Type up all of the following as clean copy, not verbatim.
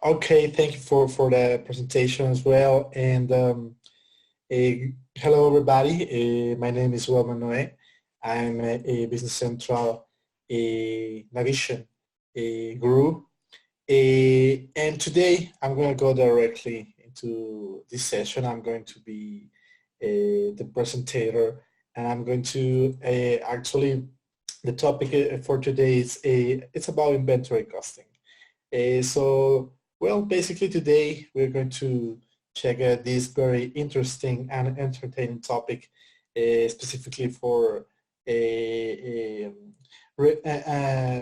Okay, thank you for the presentation as well. And hello, everybody. My name is Wilman Noe. I'm a Business Central Navision guru. And today I'm going to go directly into this session. I'm going to be the presenter, and I'm going to actually, the topic for today is it's about inventory costing. Well, basically today we're going to check out this very interesting and entertaining topic, specifically uh,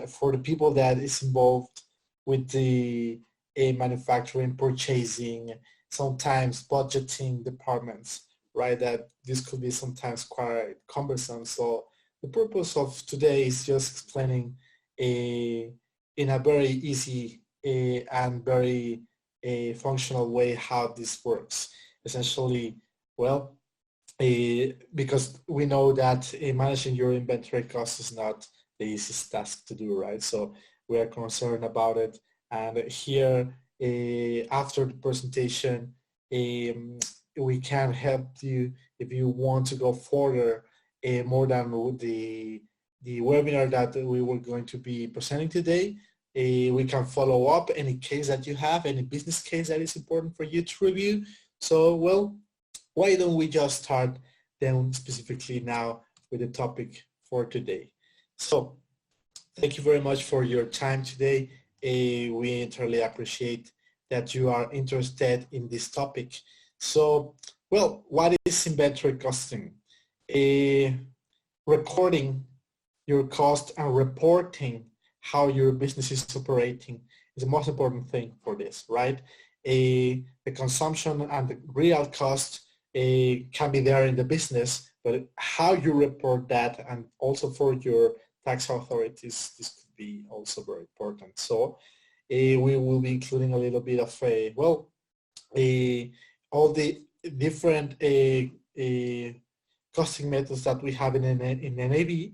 for the people that is involved with the manufacturing, purchasing, sometimes budgeting departments, right? That this could be sometimes quite cumbersome. So the purpose of today is just explaining a in a very easy and very functional way how this works. Essentially, well, because we know that managing your inventory cost is not the easiest task to do, right? So we are concerned about it. And here, after the presentation, um, we can help you if you want to go further more than the webinar that we were going to be presenting today. We can follow up any case that you have, any business case that is important for you to review. So, well, why don't we just start then specifically now with the topic for today. So thank you very much for your time today. We entirely appreciate that you are interested in this topic. So, well, what is inventory costing? Recording your cost and reporting how your business is operating is the most important thing for this, right? The consumption and the real cost can be there in the business, but how you report that and also for your tax authorities, this could be also very important. So we will be including a little bit of, all the different costing methods that we have in NAV.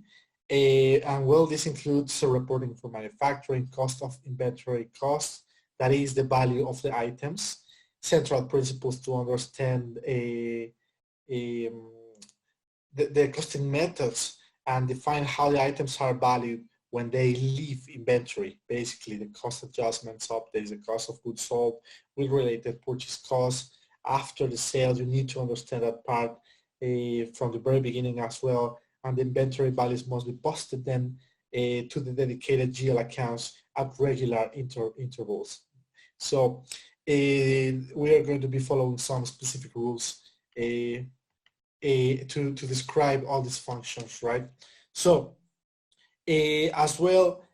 And well, this includes reporting for manufacturing, cost of inventory cost, that is the value of the items, central principles to understand the costing methods and define how the items are valued when they leave inventory. Basically, the cost adjustments, updates, the cost of goods sold with related purchase costs. After the sale, you need to understand that part from the very beginning as well. And the inventory values must be posted then to the dedicated GL accounts at regular intervals. So we are going to be following some specific rules to describe all these functions, right? So as well,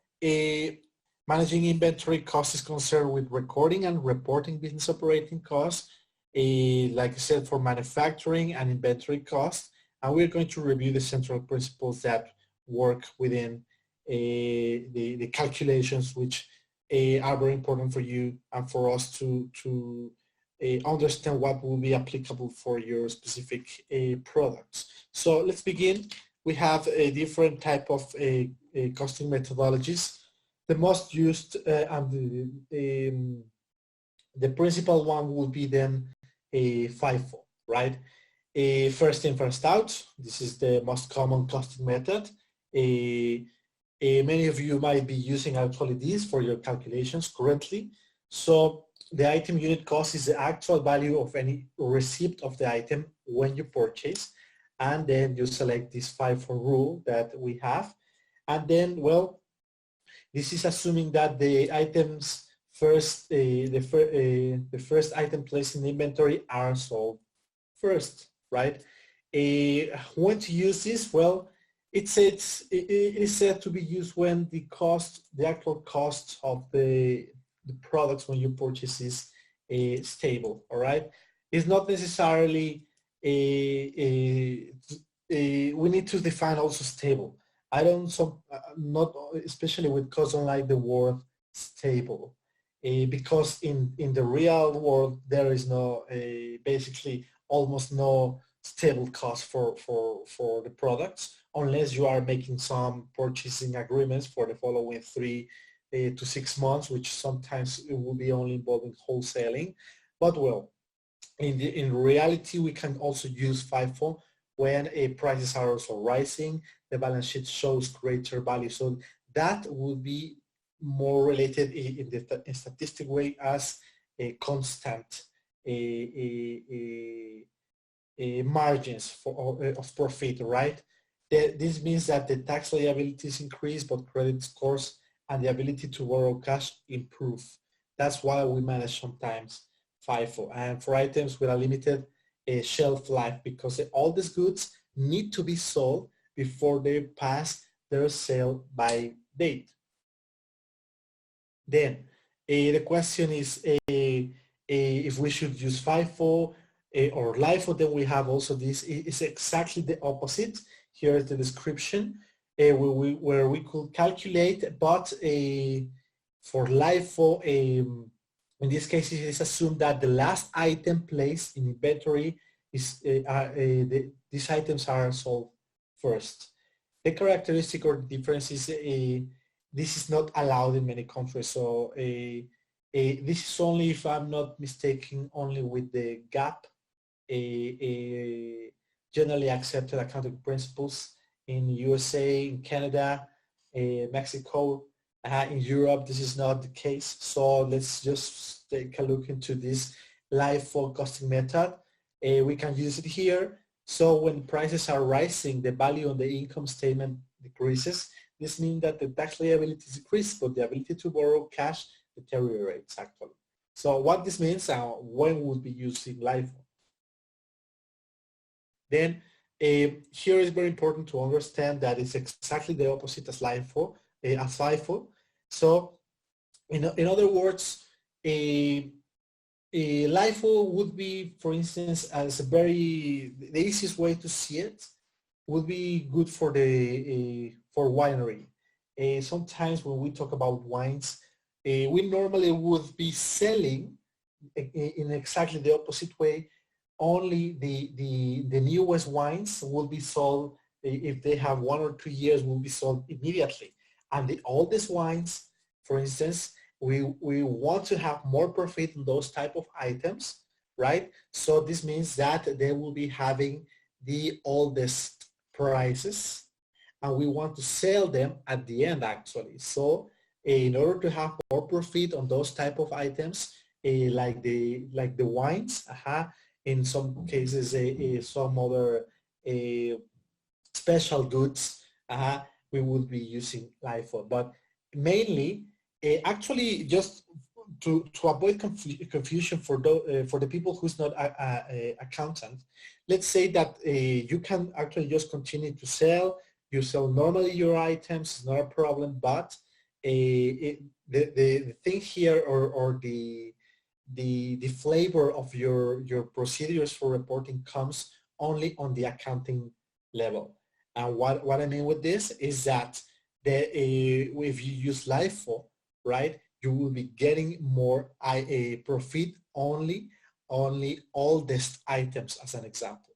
managing inventory costs is concerned with recording and reporting business operating costs, like I said, for manufacturing and inventory costs. And we're going to review the central principles that work within the calculations, which are very important for you and for us to understand what will be applicable for your specific products. So let's begin. We have a different type of costing methodologies. The most used and the principal one will be then a FIFO, right? First in, first out. This is the most common costing method. Many of you might be using actually this for your calculations currently. So the item unit cost is the actual value of any receipt of the item when you purchase. And then you select this FIFO rule that we have. And then, well, this is assuming that the items the first item placed in the inventory are sold first, right? When to use this? Well, it is said to be used when the actual cost of the products when you purchase is stable, all right? It's not necessarily we need to define also stable. I don't, not especially with costs, don't like the word stable because in the real world there is no, basically almost no stable cost for the products unless you are making some purchasing agreements for the following to 6 months, which sometimes it will be only involving wholesaling. But well, in reality, we can also use FIFO when prices are also rising. The balance sheet shows greater value. So that would be more related in the statistic way as a constant margins of profit, right? This means that the tax liabilities increase, but credit scores and the ability to borrow cash improve. That's why we manage sometimes FIFO. And for items with a limited shelf life, because all these goods need to be sold before they pass their sale by date. Then the question is if we should use FIFO or LIFO. Then we have also this. It's exactly the opposite. Here is the description where we could calculate, but for LIFO, in this case, it is assumed that the last item placed in inventory is these items are sold first. The characteristic or the difference is this is not allowed in many countries. So this is only, if I'm not mistaken, only with the GAAP, generally accepted accounting principles in USA, in Canada, Mexico. In Europe, this is not the case. So let's just take a look into this LIFO costing method. We can use it here. So when prices are rising, the value on the income statement decreases. This means that the tax liabilities decrease, but the ability to borrow cash deteriorates actually. So what this means, when we'll be using LIFO. Then here is very important to understand that it's exactly the opposite as LIFO, as FIFO. So in other words, a LIFO would be, for instance, as a the easiest way to see it would be good for the for winery. Sometimes when we talk about wines, we normally would be selling in exactly the opposite way. Only the newest wines will be sold, if they have 1 or 2 years, will be sold immediately. And the oldest wines, for instance, we want to have more profit in those type of items, right? So this means that they will be having the oldest prices, and we want to sell them at the end actually. So in order to have more profit on those type of items, like the wines, in some cases some other special goods, we would be using LIFO. But mainly, actually, just to avoid confusion for the people who's not a accountant, let's say that you can actually just continue to sell. You sell normally your items, it's not a problem, but the thing here, or the flavor of your procedures for reporting comes only on the accounting level. And what I mean with this is that if you use LIFO, right, you will be getting more profit only oldest items, as an example.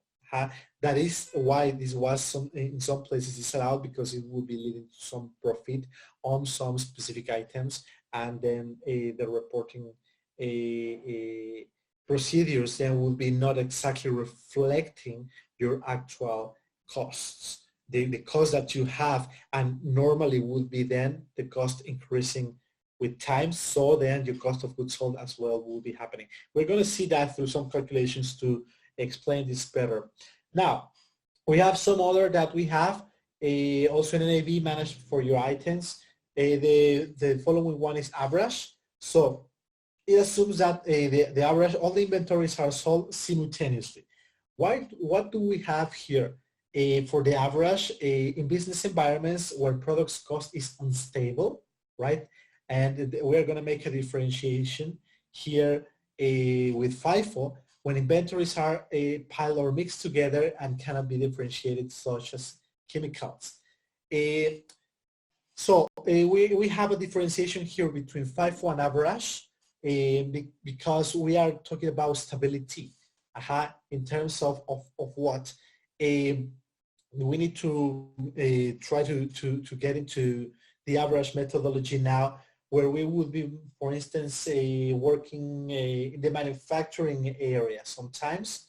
That is why this was in some places is allowed, because it will be leading to some profit on some specific items, and then the reporting procedures then will be not exactly reflecting your actual costs, the cost that you have, and normally would be then the cost increasing with time. So then your cost of goods sold as well will be happening. We're going to see that through some calculations to explain this better. Now, we have some other that we have also an NAV managed for your items. The following one is average. So it assumes that the average, all the inventories are sold simultaneously. What do we have here? For the average, in business environments where products cost is unstable, right? And we're going to make a differentiation here with FIFO when inventories are piled or mixed together and cannot be differentiated, such as chemicals. So we have a differentiation here between FIFO and average because we are talking about stability in terms of what? We need to try to get into the average methodology now where we would be, for instance, working in the manufacturing area sometimes.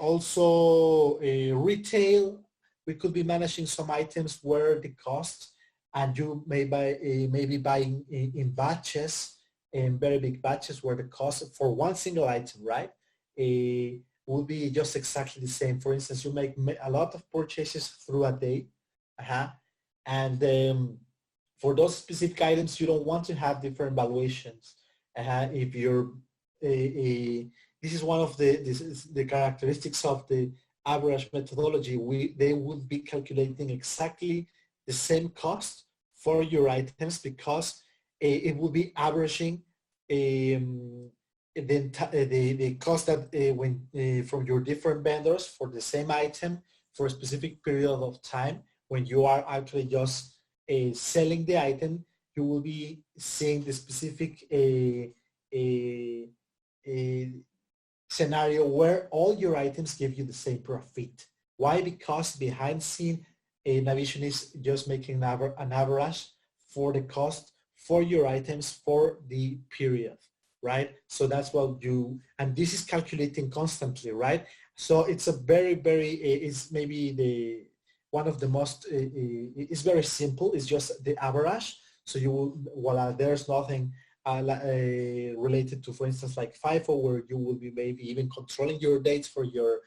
Also retail, we could be managing some items where the cost, and you may buy, maybe buying in batches, in very big batches, where the cost for one single item, right, will be just exactly the same. For instance, you make a lot of purchases through a day, and for those specific items, you don't want to have different valuations. If you're this is one of the characteristics of the average methodology. They would be calculating exactly the same cost for your items, because it will be averaging the cost that when from your different vendors for the same item for a specific period of time. When you are actually just selling the item, you will be seeing the specific scenario where all your items give you the same profit. Why? Because behind scene, Navision is just making an average for the cost for your items for the period, right? So that's what you, and this is calculating constantly, right? So it's a very, it's maybe the one of the most, it's very simple. It's just the average. So you will, voila, there's nothing related to, for instance, like FIFO, where you will be maybe even controlling your dates for your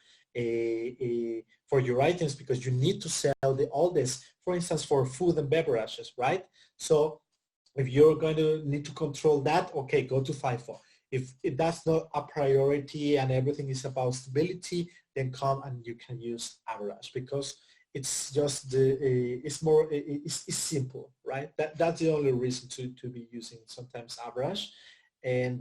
items, because you need to sell all this, for instance, for food and beverages, right? So if you're going to need to control that, okay, go to FIFO. If that's not a priority and everything is about stability, then come and you can use average, because it's just it's more, it's simple, right? That's the only reason to be using sometimes average. And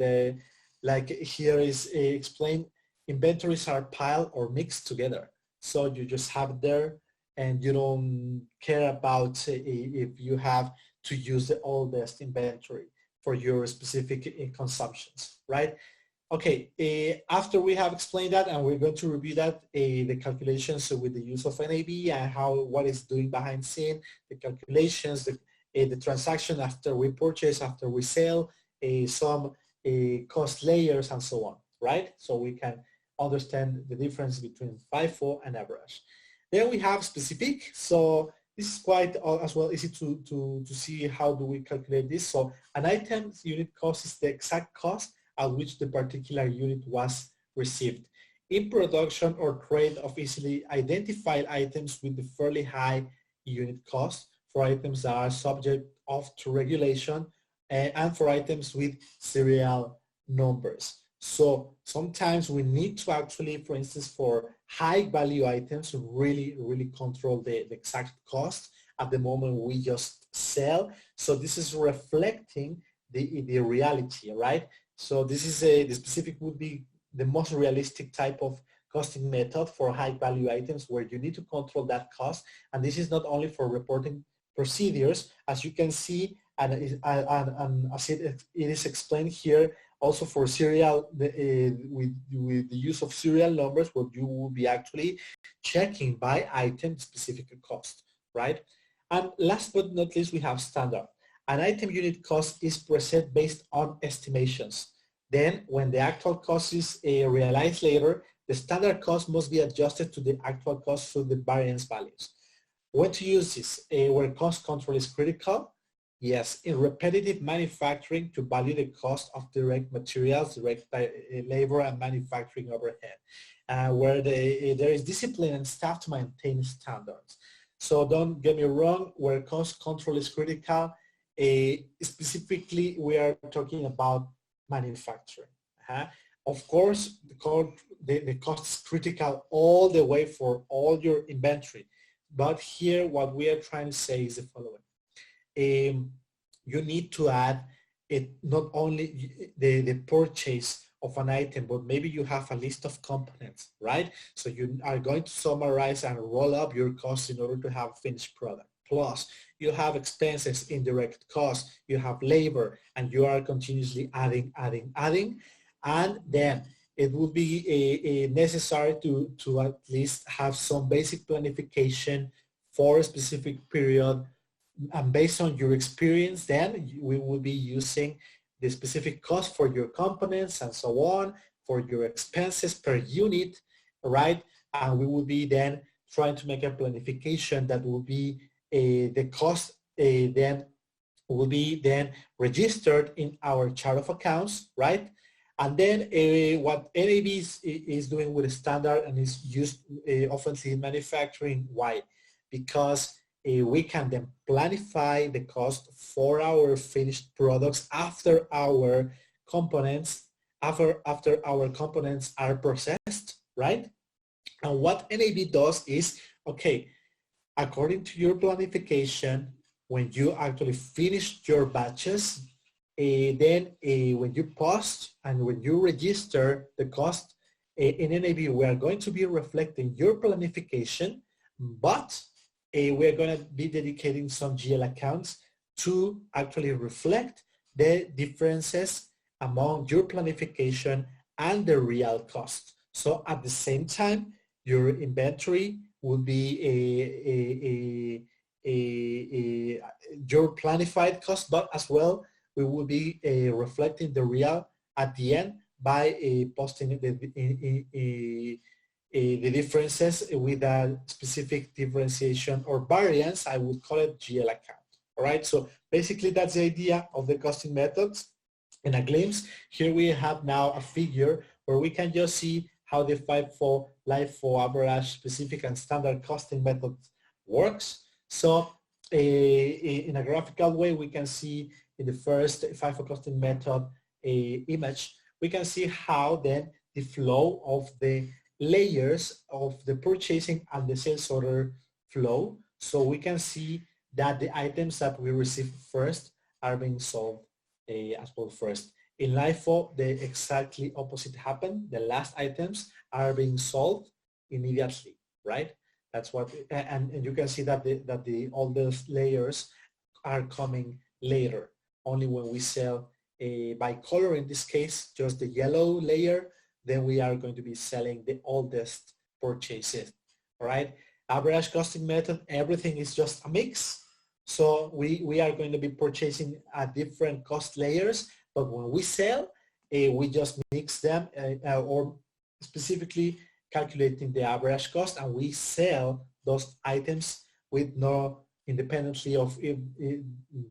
like here is explained, inventories are piled or mixed together. So you just have it there, and you don't care about if you have to use the oldest inventory for your specific consumptions, right? Okay, after we have explained that, and we're going to review that, the calculations with the use of NAV and what it's doing behind scene, the calculations, the transaction after we purchase, after we sell, some cost layers and so on, right? So we can understand the difference between FIFO and average. Then we have specific. So this is quite as well easy to see how do we calculate this. So an item's unit cost is the exact cost at which the particular unit was received. In production or trade of easily identified items with the fairly high unit cost, for items that are subject to regulation, and for items with serial numbers. So sometimes we need to actually, for instance, for high value items, really control the exact cost at the moment we just sell. So this is reflecting the reality, right? So this is the specific would be the most realistic type of costing method for high value items, where you need to control that cost. And this is not only for reporting procedures, as you can see, and as it is explained here, also for serial, with the use of serial numbers, what you will be actually checking by item specific cost, right? And last but not least, we have standard. An item unit cost is present based on estimations. Then when the actual cost is realized later, the standard cost must be adjusted to the actual cost through the variance values. When to use this? Where cost control is critical? Yes, in repetitive manufacturing, to value the cost of direct materials, direct labor, and manufacturing overhead, where there is discipline and staff to maintain standards. So don't get me wrong, where cost control is critical, specifically we are talking about manufacturing. Of course, the cost is critical all the way for all your inventory. But here what we are trying to say is the following. You need to add it, not only the purchase of an item, but maybe you have a list of components, right? So you are going to summarize and roll up your costs in order to have a finished product. Plus, you have expenses, indirect costs, you have labor, and you are continuously adding. And then it would be necessary to at least have some basic planification for a specific period and based on your experience, then we will be using the specific cost for your components and so on, for your expenses per unit, right? And we will be then trying to make a planification that will be the cost then will be then registered in our chart of accounts, right? And then what NAB is doing with the standard and is used often in manufacturing. Why? Because we can then planify the cost for our finished products after our components our components are processed, right? And what NAB does is, okay, according to your planification, when you actually finish your batches, then when you post and when you register the cost in NAB, we are going to be reflecting your planification, but we are going to be dedicating some GL accounts to actually reflect the differences among your planification and the real cost. So at the same time, your inventory will be your planified cost, but as well, we will be reflecting the real at the end by posting the differences with a specific differentiation or variance. I would call it GL account. All right, so basically that's the idea of the costing methods. In a glimpse, here we have now a figure where we can just see how the FIFO, LIFO, average, specific, and standard costing method works. So in a graphical way, we can see in the first FIFO costing method image, we can see how then the flow of the layers of the purchasing and the sales order flow. So we can see that the items that we receive first are being sold as well first. In LIFO, the exactly opposite happened. The last items are being sold immediately, right? That's what, and you can see that all those layers are coming later. Only when we sell by color, in this case, just the yellow layer, then we are going to be selling the oldest purchases, all right? Average costing method, everything is just a mix. So we are going to be purchasing at different cost layers, but when we sell, we just mix them or specifically calculating the average cost, and we sell those items with no independently of if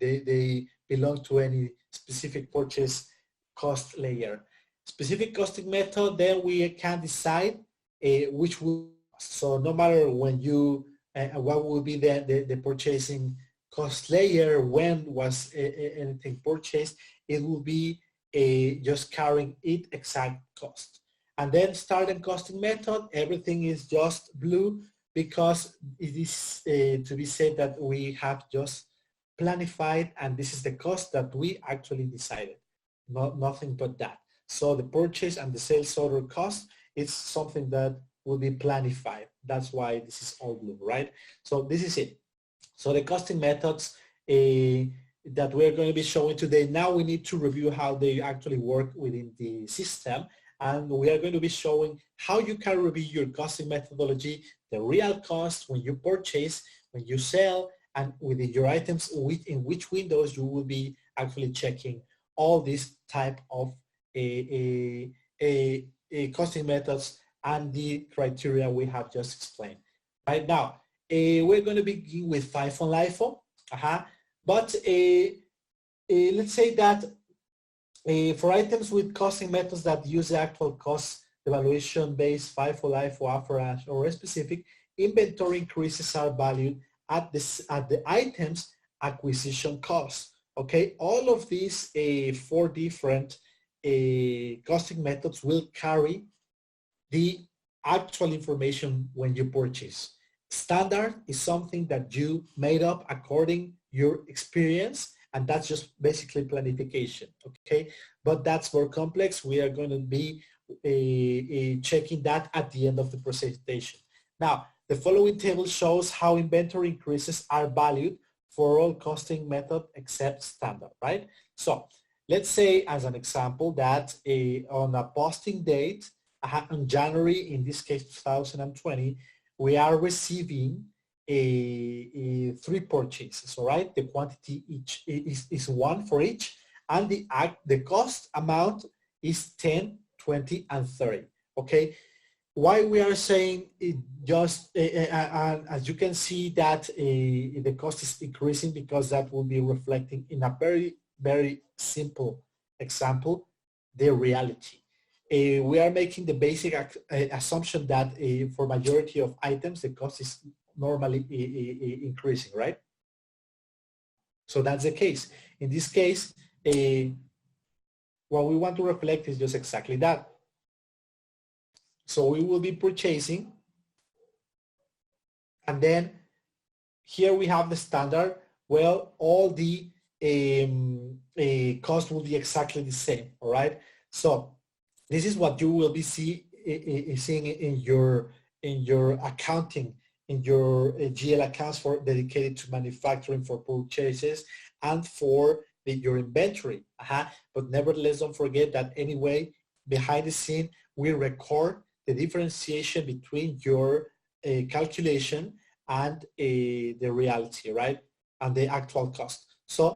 they belong to any specific purchase cost layer. Specific costing method, then we can decide which will, so no matter when you, what will be the purchasing cost layer, when was anything purchased, it will be just carrying it exact cost. And then starting costing method, everything is just blue because it is to be said that we have just planified and this is the cost that we actually decided, nothing but that. So the purchase and the sales order cost is something that will be planified. That's why this is all blue, right? So this is it. So the costing methods that we're going to be showing today, now we need to review how they actually work within the system. And we are going to be showing how you can review your costing methodology, the real cost when you purchase, when you sell, and within your items, in which windows you will be actually checking all these type of costing methods and the criteria we have just explained. Right now, we're going to begin with FIFO and LIFO. But let's say that for items with costing methods that use the actual cost evaluation based FIFO, LIFO, average, or specific, inventory increases are valued at the item's acquisition cost. Okay, all of these 4 different costing methods will carry the actual information when you purchase. Standard is something that you made up according your experience, and that's just basically planification, okay? But that's more complex. We are going to be checking that at the end of the presentation. Now, the following table shows how inventory increases are valued for all costing method except standard, right? So let's say as an example that on a posting date, on January, in this case 2020, we are receiving three purchases, all right? The quantity each is one for each, and the cost amount is 10, 20, and 30, okay? Why we are saying it just, as you can see that the cost is increasing, because that will be reflecting in a very, very simple example, the reality. We are making the basic assumption that for majority of items, the cost is normally increasing, right? So that's the case. In this case, what we want to reflect is just exactly that. So we will be purchasing, and then here we have the standard. Well, all the cost will be exactly the same, all right? So this is what you will be seeing in your accounting, in your GL accounts for dedicated to manufacturing, for purchases, and for your inventory. But nevertheless, don't forget that anyway, behind the scene, we record the differentiation between your calculation and the reality, right? And the actual cost. So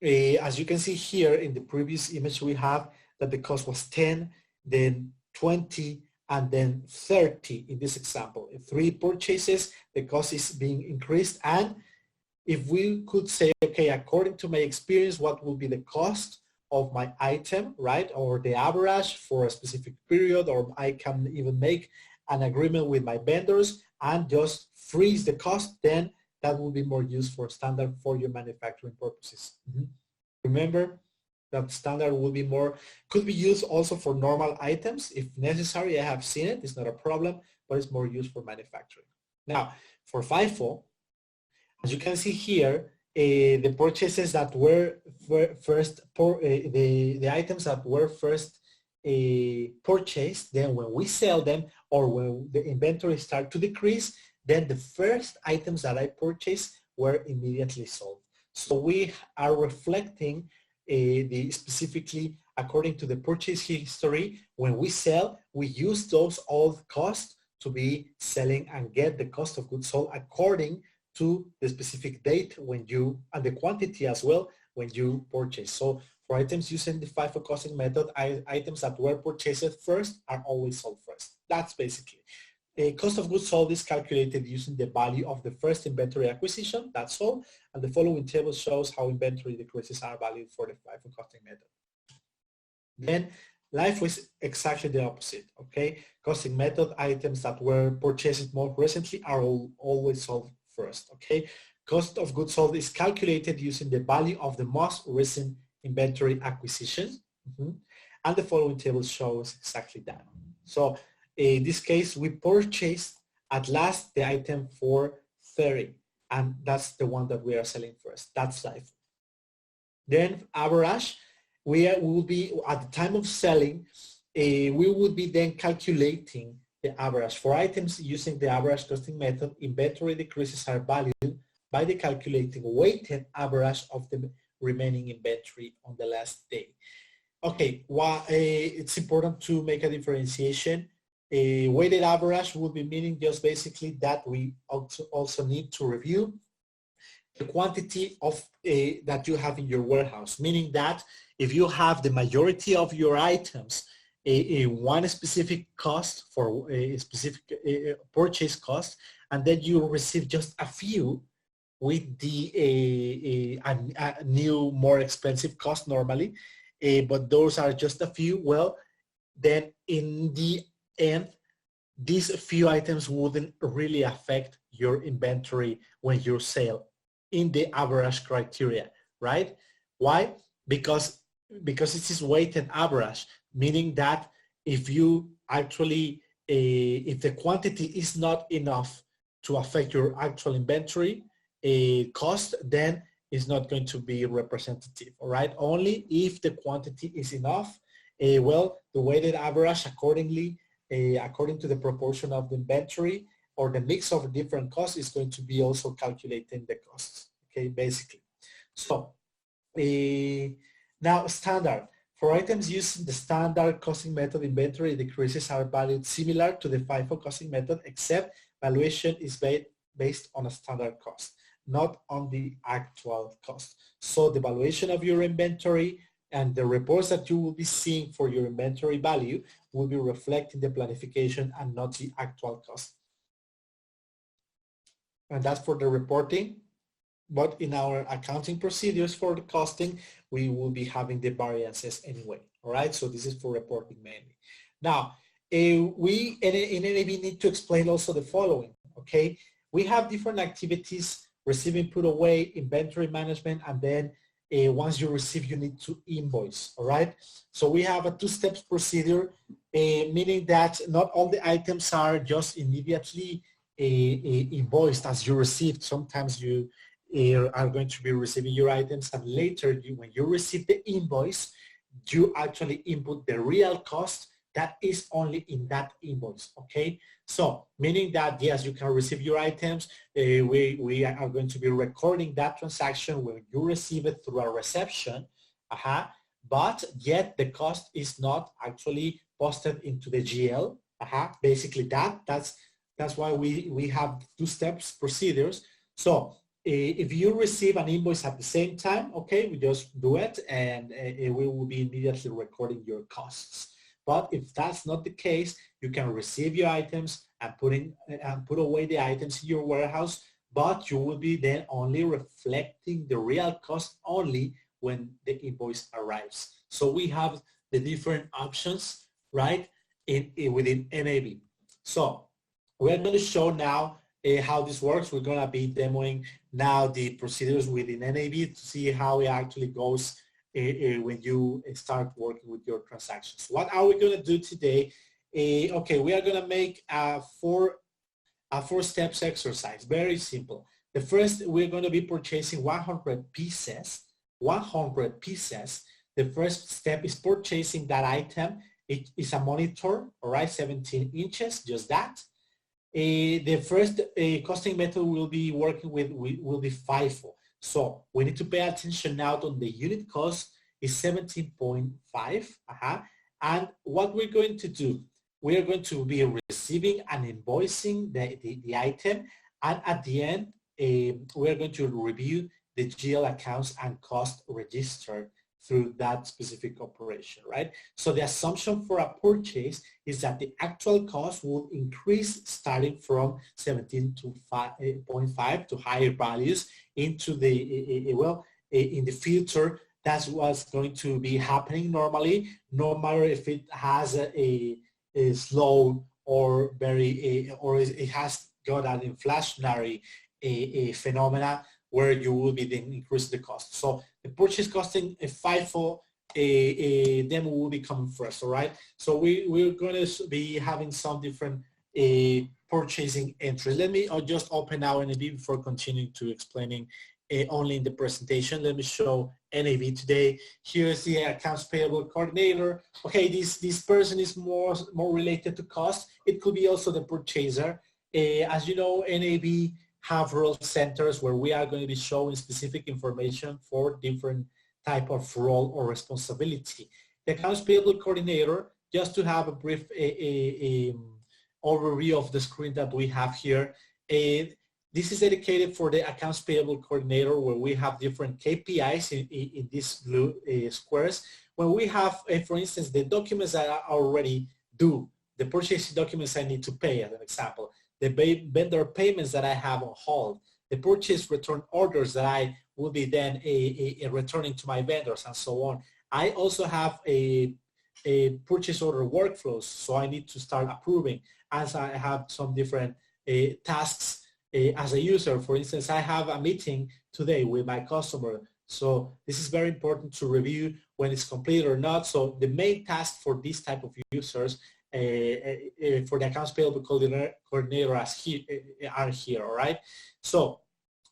as you can see here in the previous image, we have that the cost was 10, then 20, and then 30 in this example. In three purchases, the cost is being increased. And if we could say, okay, according to my experience, what will be the cost of my item, right? Or the average for a specific period, or I can even make an agreement with my vendors and just freeze the cost, then that will be more used for standard for your manufacturing purposes. Remember that standard will be more, could be used also for normal items if necessary. I have seen it, it's not a problem, but it's more used for manufacturing. Now, for FIFO, as you can see here, the purchases that were first, the items that were first purchased, then when we sell them or when the inventory start to decrease, then the first items that I purchased were immediately sold. So we are reflecting specifically according to the purchase history. When we sell, we use those old costs to be selling and get the cost of goods sold according to the specific date when you, and the quantity as well, when you purchase. So for items using the FIFO costing method, items that were purchased first are always sold first. That's basically. Cost of goods sold is calculated using the value of the first inventory acquisition, that's all, and the following table shows how inventory decreases are valued for the FIFO costing method. Then life was exactly the opposite, okay? Costing method, items that were purchased more recently are always sold first, okay? Cost of goods sold is calculated using the value of the most recent inventory acquisition, and the following table shows exactly that. So in this case, we purchased at last the item for 30, and that's the one that we are selling first. That's life. Then average, we will be at the time of selling, we would be then calculating the average. For items using the average costing method, inventory decreases are valued by the calculating weighted average of the remaining inventory on the last day. Okay, it's important to make a differentiation. A weighted average would be meaning just basically that we also need to review the quantity of that you have in your warehouse, meaning that if you have the majority of your items one specific cost for a specific purchase cost, and then you receive just a few with the a new more expensive cost normally, but those are just a few, well, then in the end, these few items wouldn't really affect your inventory when you sell in the average criteria, right? Why? Because it is weighted average, meaning that if you actually, if the quantity is not enough to affect your actual inventory cost, then it's not going to be representative, all right? Only if the quantity is enough, well, the weighted average accordingly, according to the proportion of the inventory or the mix of different costs is going to be also calculating the costs, okay, basically. So now standard. For items using the standard costing method, inventory decreases are valued similar to the FIFO costing method, except valuation is based on a standard cost, not on the actual cost. So the valuation of your inventory and the reports that you will be seeing for your inventory value will be reflecting the planification and not the actual cost. And that's for the reporting. But in our accounting procedures for the costing, we will be having the variances anyway. All right, so this is for reporting mainly. Now, we in NAV need to explain also the following, okay? We have different activities, receiving, put away, inventory management, and then once you receive, you need to invoice, all right? So we have a two-steps procedure, meaning that not all the items are just immediately invoiced as you received. Sometimes you are going to be receiving your items, and later when you receive the invoice, you actually input the real cost that is only in that invoice, okay? So meaning that, yes, you can receive your items. We are going to be recording that transaction when you receive it through a reception, but yet the cost is not actually posted into the GL. Basically that's why we have two steps procedures. So if you receive an invoice at the same time, okay, we just do it, and we will be immediately recording your costs. But if that's not the case, you can receive your items and put away the items in your warehouse, but you will be then only reflecting the real cost only when the invoice arrives. So we have the different options, right, within NAV. So we're going to show now how this works. We're going to be demoing now the procedures within NAV to see how it actually goes when you start working with your transactions. What are we going to do today? Okay, we are going to make a four steps exercise. Very simple. The first, we're going to be purchasing 100 pieces. 100 pieces. The first step is purchasing that item. It is a monitor, all right, 17 inches, just that. The first costing method we'll be working with will be FIFO. So we need to pay attention now on the unit cost is 17.5. And what we're going to do, we are going to be receiving and invoicing the item. And at the end, we're going to review the GL accounts and cost registered through that specific operation, right? So the assumption for a purchase is that the actual cost will increase starting from 17.5 to higher values into the, in the future. That's what's going to be happening normally, no matter if it has a slow or very, or it has got an inflationary phenomena where you will be then increasing the cost. So the purchase costing a FIFO demo will be coming first, all right? So we're going to be having some different purchasing entries. Let me just open now NAV before continuing to explaining only in the presentation. Let me show NAV today. Here's the accounts payable coordinator. Okay, this person is more related to cost. It could be also the purchaser. As you know, NAV have role centers where we are going to be showing specific information for different type of role or responsibility. The accounts payable coordinator, just to have a brief overview of the screen that we have here. This is dedicated for the accounts payable coordinator, where we have different KPIs in these blue squares. When we have, for instance, the documents that are already due, the purchasing documents I need to pay, as an example, the vendor payments that I have on hold, the purchase return orders that I will be then returning to my vendors, and so on. I also have a purchase order workflows, so I need to start approving as I have some different tasks as a user. For instance, I have a meeting today with my customer, so this is very important to review when it's complete or not. So the main task for this type of users for the accounts payable coordinator are here, all right? So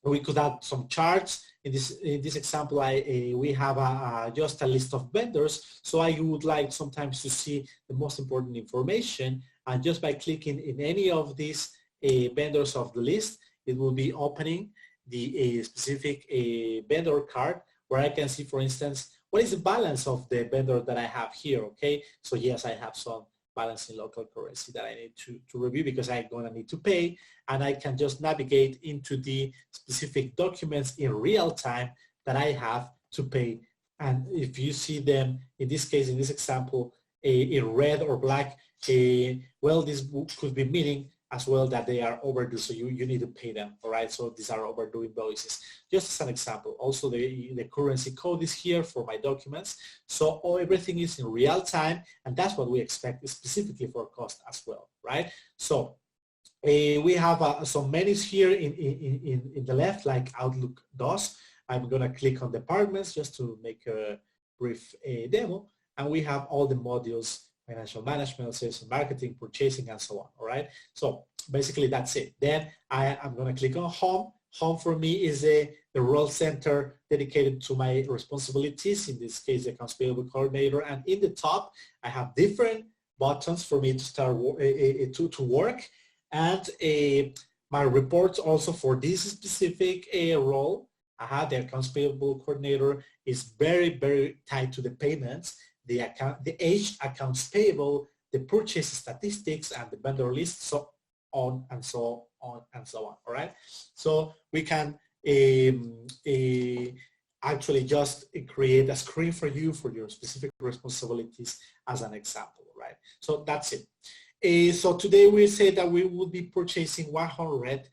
we could add some charts. In this example, we have just a list of vendors. So I would like sometimes to see the most important information, and just by clicking in any of these vendors of the list, it will be opening the specific vendor card, where I can see, for instance, what is the balance of the vendor that I have here, okay? So yes, I have some balance in local currency that I need to review because I'm going to need to pay, and I can just navigate into the specific documents in real time that I have to pay. And if you see them, in this case, in this example, in red or black, well, this could be meaning as well that they are overdue, so you need to pay them, all right? So these are overdue invoices. Just as an example, also the currency code is here for my documents, so everything is in real time, and that's what we expect specifically for cost as well, right? So we have some menus here in the left, like Outlook does. I'm gonna click on departments just to make a brief demo, and we have all the modules: financial management, sales and marketing, purchasing, and so on, all right? So basically that's it. Then I'm gonna click on home. Home for me is the role center dedicated to my responsibilities, in this case, the accounts payable coordinator, and in the top, I have different buttons for me to start to work, and my reports also for this specific role. The accounts payable coordinator is very, very tied to the payments, the aged accounts payable, the purchase statistics, and the vendor list, so on and so on and so on. All right. So we can actually just create a screen for you for your specific responsibilities as an example. Right. So that's it. So today we say that we will be purchasing 100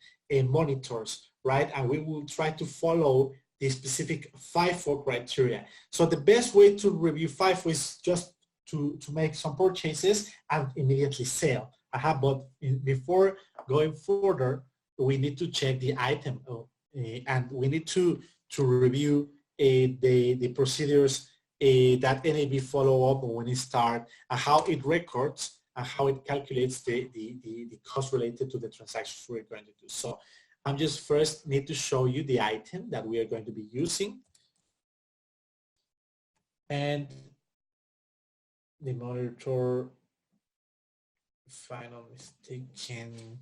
monitors, right? And we will try to follow the specific FIFO criteria. So the best way to review FIFO is just to make some purchases and immediately sell. But before going further, we need to check the item and we need to review the procedures that NAB follow up when it starts, and how it records and how it calculates the cost related to the transactions we're going to do. So I'm just first need to show you the item that we are going to be using. And the monitor, if I'm not mistaken,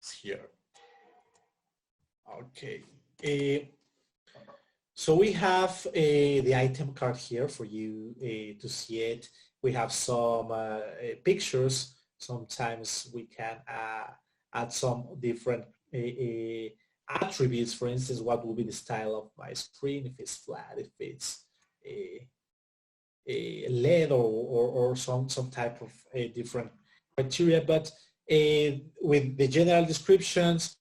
is here. Okay. So we have the item card here for you to see it. We have some pictures. Sometimes we can add some different attributes. For instance, what will be the style of my screen, if it's flat, if it's a LED or some type of different criteria. But with the general descriptions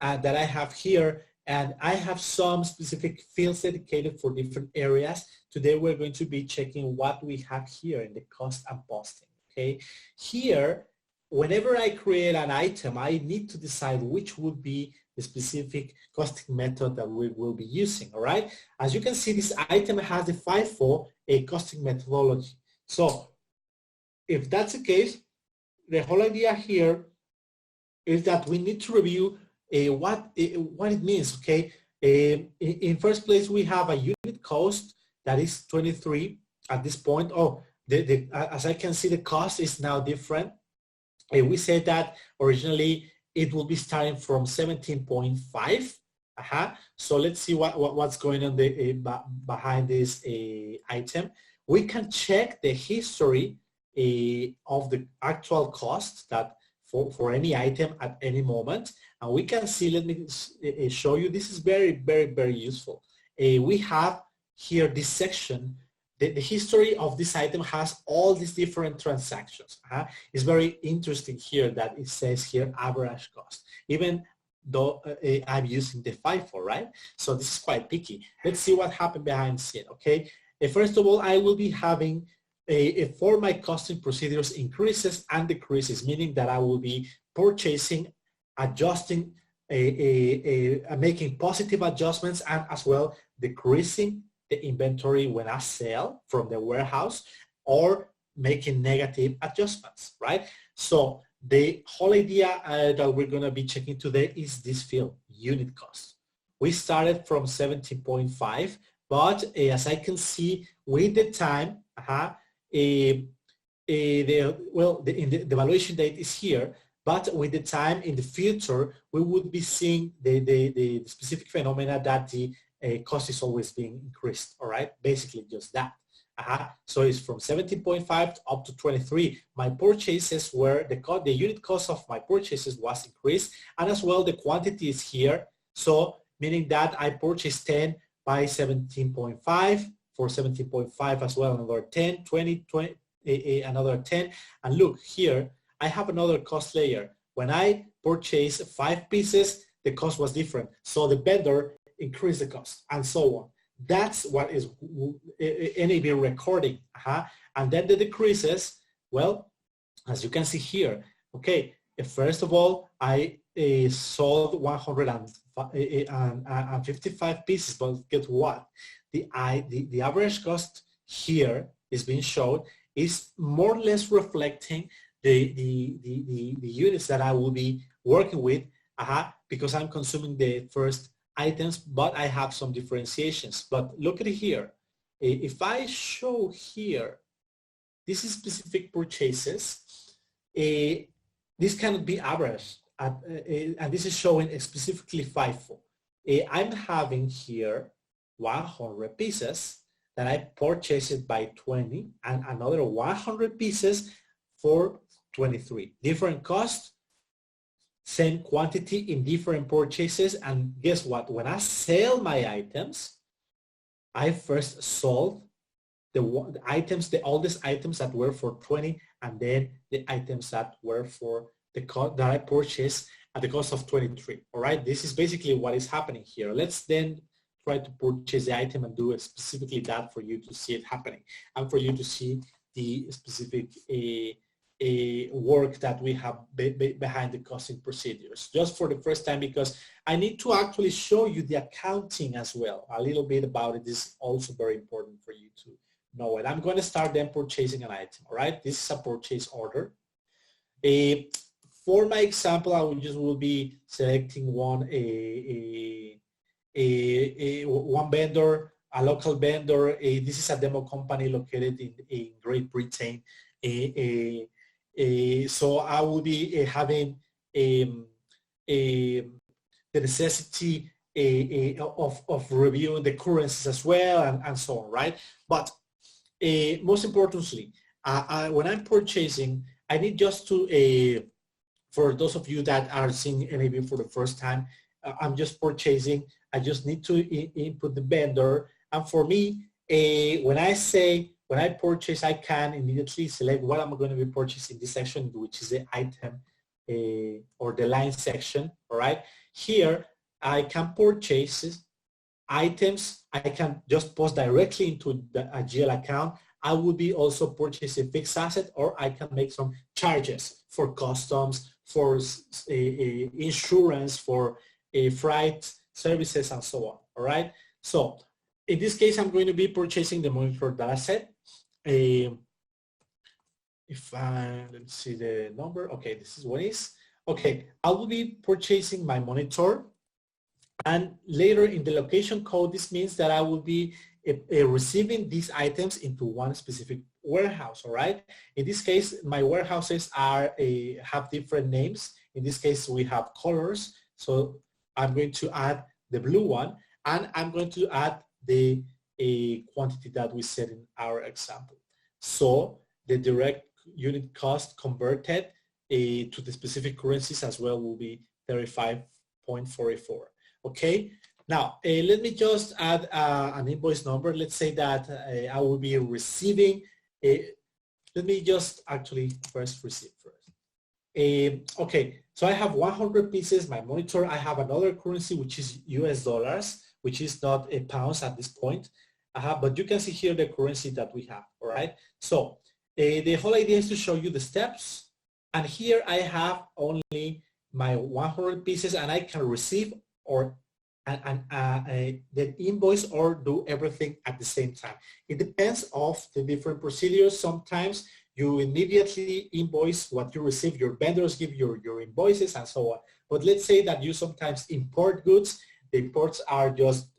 that I have here, and I have some specific fields dedicated for different areas. Today we're going to be checking what we have here in the cost and posting. Okay, here, whenever I create an item, I need to decide which would be the specific costing method that we will be using. All right, as you can see, this item has the FIFO costing methodology. So if that's the case, the whole idea here is that we need to review what it means. Okay, in first place, we have a unit cost that is 23 at this point. Oh, as I can see, the cost is now different. We said that originally it will be starting from 17.5. So let's see what's going on behind this item. We can check the history of the actual cost that for any item at any moment, and we can see, let me show you, this is very, very, very useful. We have here this section, the history of this item has all these different transactions. It's very interesting here that it says here average cost, even though I'm using the FIFO, right? So this is quite picky. Let's see what happened behind the scene, okay? First of all, I will be having for my costing procedures increases and decreases, meaning that I will be purchasing, adjusting, making positive adjustments, and as well decreasing the inventory when I sell from the warehouse, or making negative adjustments, right? So the whole idea that we're going to be checking today is this field, unit cost. We started from 17.5, but as I can see with the time, the evaluation date is here, but with the time in the future, we would be seeing the specific phenomena that the cost is always being increased, all right? Basically just that. So it's from 17.5 up to 23. My purchases were, the unit cost of my purchases was increased, and as well the quantity is here. So meaning that I purchased 10 by 17.5, for 17.5 as well, another 10, 20, another 10. And look here, I have another cost layer. When I purchased 5 pieces, the cost was different. So the vendor increased the cost, and so on. That's what is NAV recording. And then the decreases, well, as you can see here, okay, first of all, I sold 155 pieces, but guess what? The average cost here is being shown is more or less reflecting the units that I will be working with, because I'm consuming the first items, but I have some differentiations. But look at it here. If I show here, this is specific purchases, this cannot be averaged, and this is showing specifically FIFO. I'm having here 100 pieces that I purchased by 20, and another 100 pieces for 23. Different cost, same quantity in different purchases, and guess what? When I sell my items, I first sold the items, the oldest items that were for 20, and then the items that were for the cost that I purchased at the cost of 23. All right, this is basically what is happening here. Let's then try to purchase the item and do it specifically that for you to see it happening, and for you to see the specific work that we have behind the costing procedures, just for the first time, because I need to actually show you the accounting as well. A little bit about it is also very important for you to know it. I'm going to start then purchasing an item. All right, this is a purchase order. For my example, I will be selecting one vendor, a local vendor. This is a demo company located in Great Britain. So I will be having the necessity of reviewing the currencies as well, and so on, right? But most importantly, when I'm purchasing, I need just to, for those of you that are seeing NAV for the first time, I'm just purchasing. I just need to input the vendor. And for me, when I purchase, I can immediately select what I'm going to be purchasing in this section, which is the item or the line section. All right. Here, I can purchase items. I can just post directly into a GL account. I will be also purchasing fixed asset, or I can make some charges for customs, for insurance, for freight services, and so on. All right. So in this case, I'm going to be purchasing the monitor data set. Let's see the number. Okay, this is what it is. Okay, I will be purchasing my monitor, and later in the location code, this means that I will be receiving these items into one specific warehouse. All right. In this case, my warehouses have different names. In this case, we have colors. So I'm going to add the blue one, and I'm going to add the quantity that we set in our example. So the direct unit cost converted to the specific currencies as well will be 35.44. Okay. Now, let me just add an invoice number. Let's say that I will be receiving, let me just actually first receive first. Okay, so I have 100 pieces, my monitor. I have another currency, which is US dollars, which is not a pounds at this point. But you can see here the currency that we have, all right? So the whole idea is to show you the steps. And here I have only my 100 pieces, and I can receive or the invoice or do everything at the same time. It depends of the different procedures. Sometimes you immediately invoice what you receive. Your vendors give your invoices and so on. But let's say that you sometimes import goods. The imports are just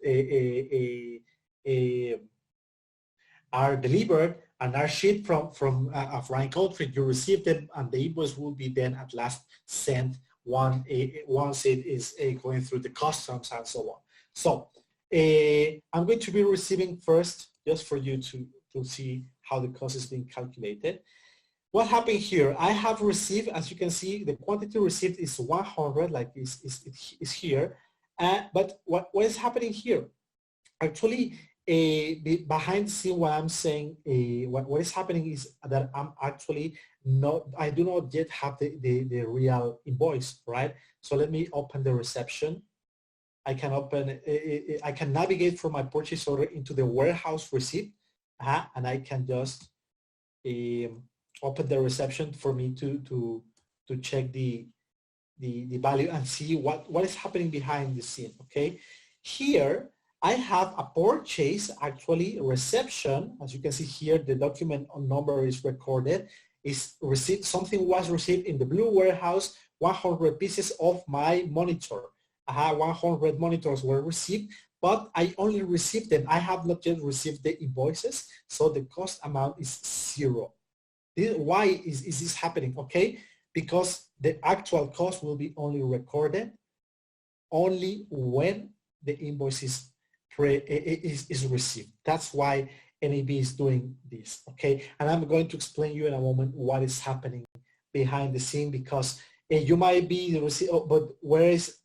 are delivered and are shipped from a foreign country. You receive them, and the invoice will be then at last sent once it is going through the customs and so on. So I'm going to be receiving first, just for you to to see how the cost is being calculated. What happened here? I have received, as you can see, the quantity received is 100, like is here. But what is happening here? Actually, behind the scene, what I'm saying, what is happening is that I'm actually I do not yet have the real invoice, right? So let me open the reception. I can open, I can navigate from my purchase order into the warehouse receipt, and I can just open the reception for me to check the value and see what is happening behind the scene. Okay, here I have a purchase, actually reception. As you can see here, the document number is recorded. Is received, something was received in the blue warehouse, 100 pieces of my monitor. 100 monitors were received, but I only received them. I have not yet received the invoices, so the cost amount is 0. Why is this happening? Okay, because the actual cost will be only recorded only when the invoice is received. That's why NAB is doing this, okay? And I'm going to explain you in a moment what is happening behind the scene, because you might be received, but where is,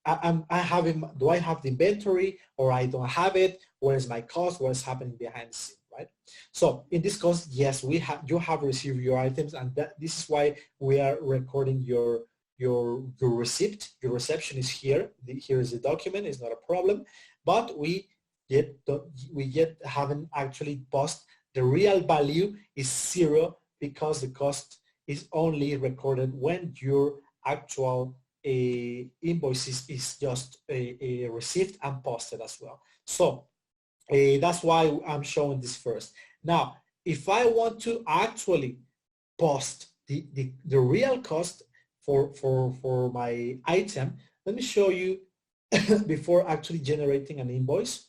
do I have the inventory or I don't have it? Where is my cost? What is happening behind the scene, right? So in this case, yes, you have received your items, and this is why we are recording your receipt. Your reception is here. Here is the document. It's not a problem, but we yet haven't actually posted the real value is 0, because the cost is only recorded when your actual invoices is just received and posted as well. So that's why I'm showing this first. Now, if I want to actually post the real cost for my item, let me show you before actually generating an invoice,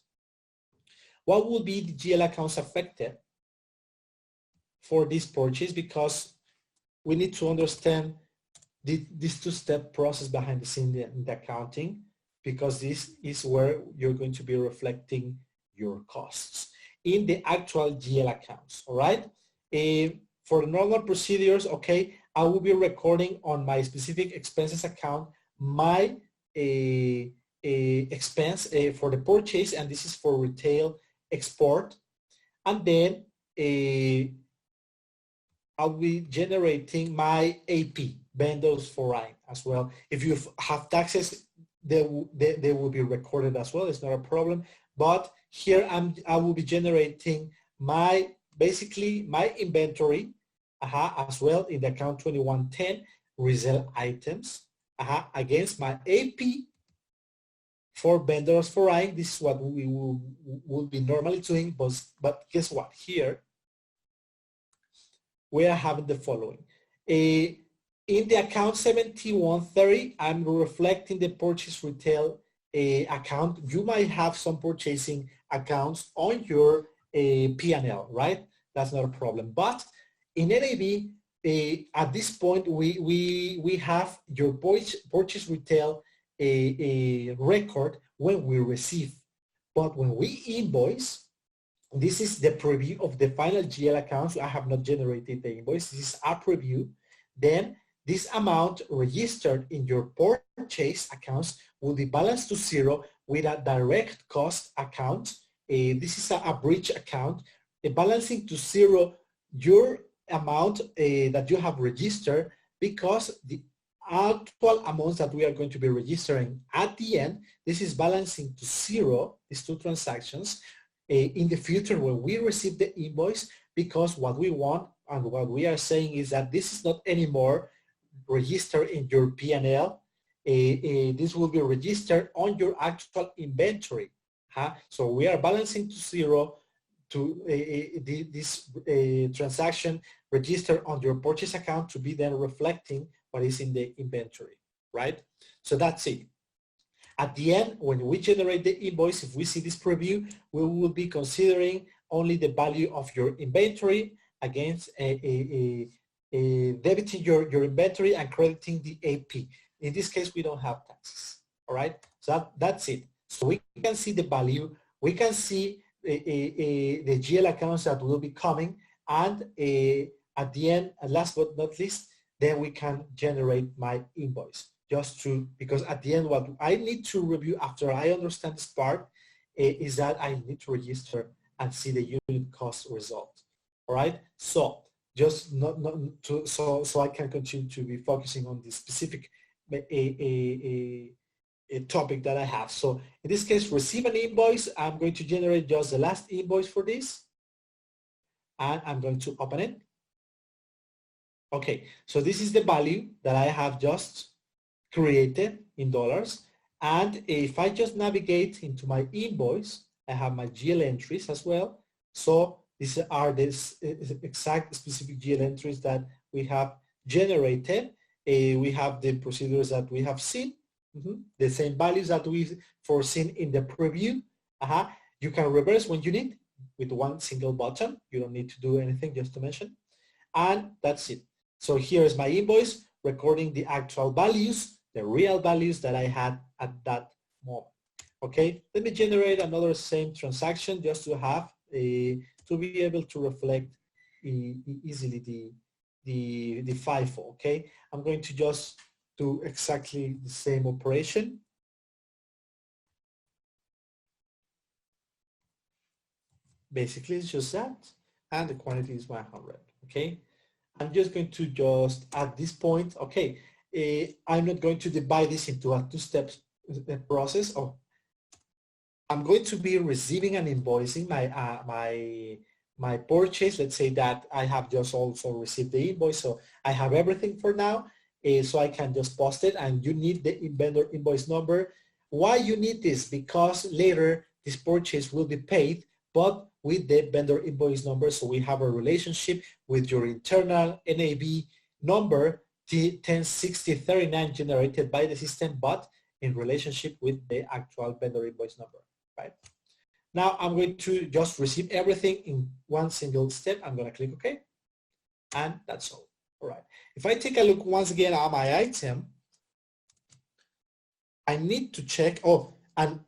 what will be the GL accounts affected for this purchase, because we need to understand this two-step process behind the scene in the accounting, because this is where you're going to be reflecting your costs in the actual GL accounts, all right? For the normal procedures, okay, I will be recording on my specific expenses account my expense for the purchase, and this is for retail export, and then I'll be generating my AP, vendors foreign, as well. If you have taxes, they will be recorded as well. It's not a problem. But here I will be generating basically my inventory as well in the account 2110 resell items against my AP for vendors foreign. This is what we will be normally doing, but guess what? Here we are having the following. In the account 7130, I'm reflecting the purchase retail account. You might have some purchasing accounts on your P&L, right? That's not a problem. But in NAB, at this point, we have your purchase retail record when we receive. But when we invoice, this is the preview of the final GL accounts. I have not generated the invoice. This is a preview. Then this amount registered in your purchase accounts will be balanced to 0 with a direct cost account. This is a bridge account, balancing to 0 your amount that you have registered, because the actual amounts that we are going to be registering at the end, this is balancing to 0, these two transactions, in the future when we receive the invoice, because what we want and what we are saying is that this is not anymore registered in your P&L. This will be registered on your actual inventory. So we are balancing to 0 to this transaction registered on your purchase account to be then reflecting what is in the inventory, right? So that's it. At the end, when we generate the invoice, if we see this preview, we will be considering only the value of your inventory against debiting your inventory and crediting the AP. In this case, we don't have taxes, all right? So that's it. So we can see the value, we can see the GL accounts that will be coming, and at the end, and last but not least, then we can generate my invoice. Because at the end, what I need to review after I understand this part is that I need to register and see the unit cost result. All right. So just so I can continue to be focusing on this specific a topic that I have. So in this case, receive an invoice. I'm going to generate just the last invoice for this, and I'm going to open it. Okay, so this is the value that I have just created in dollars. And if I just navigate into my invoice, I have my GL entries as well. So these are the exact specific GL entries that we have generated. We have the procedures that we have seen, the same values that we've foreseen in the preview. You can reverse when you need with one single button. You don't need to do anything, just to mention. And that's it. So here's my invoice recording the actual values, the real values that I had at that moment. Okay, let me generate another same transaction just to have to be able to reflect easily the FIFO. Okay, I'm going to just do exactly the same operation. Basically, it's just that, and the quantity is 100. Okay, I'm just going to just at this point. Okay, I'm not going to divide this into a two-step process. Oh, I'm going to be receiving and invoicing my purchase. Let's say that I have just also received the invoice, so I have everything for now. So I can just post it, and you need the vendor invoice number. Why you need this? Because later this purchase will be paid, but with the vendor invoice number, so we have a relationship with your internal NAV number, the 106039 generated by the system, but in relationship with the actual vendor invoice number, right? Now I'm going to just receive everything in one single step. I'm going to click OK, and that's all. All right. If I take a look once again at my item, I need to check. Oh, and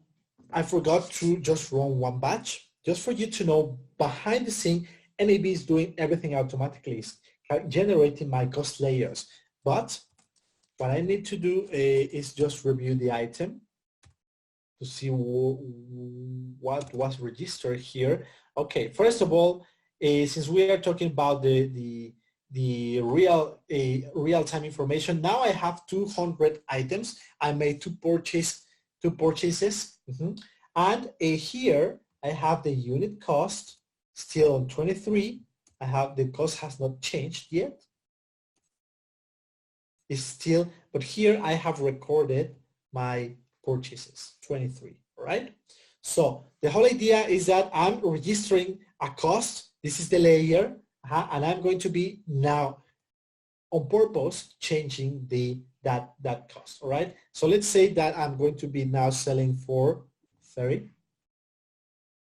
I forgot to just run one batch. Just for you to know, behind the scene, NAV is doing everything automatically. It's generating my cost layers. But what I need to do is just review the item to see what was registered here. Okay, first of all, since we are talking about the real-time information, now I have 200 items. I made two purchases, and here I have the unit cost still on 23. I have the cost has not changed yet. It's still, but here I have recorded my purchases, 23, all right? So the whole idea is that I'm registering a cost. This is the layer, and I'm going to be now on purpose changing that cost, all right? So let's say that I'm going to be now selling for 30.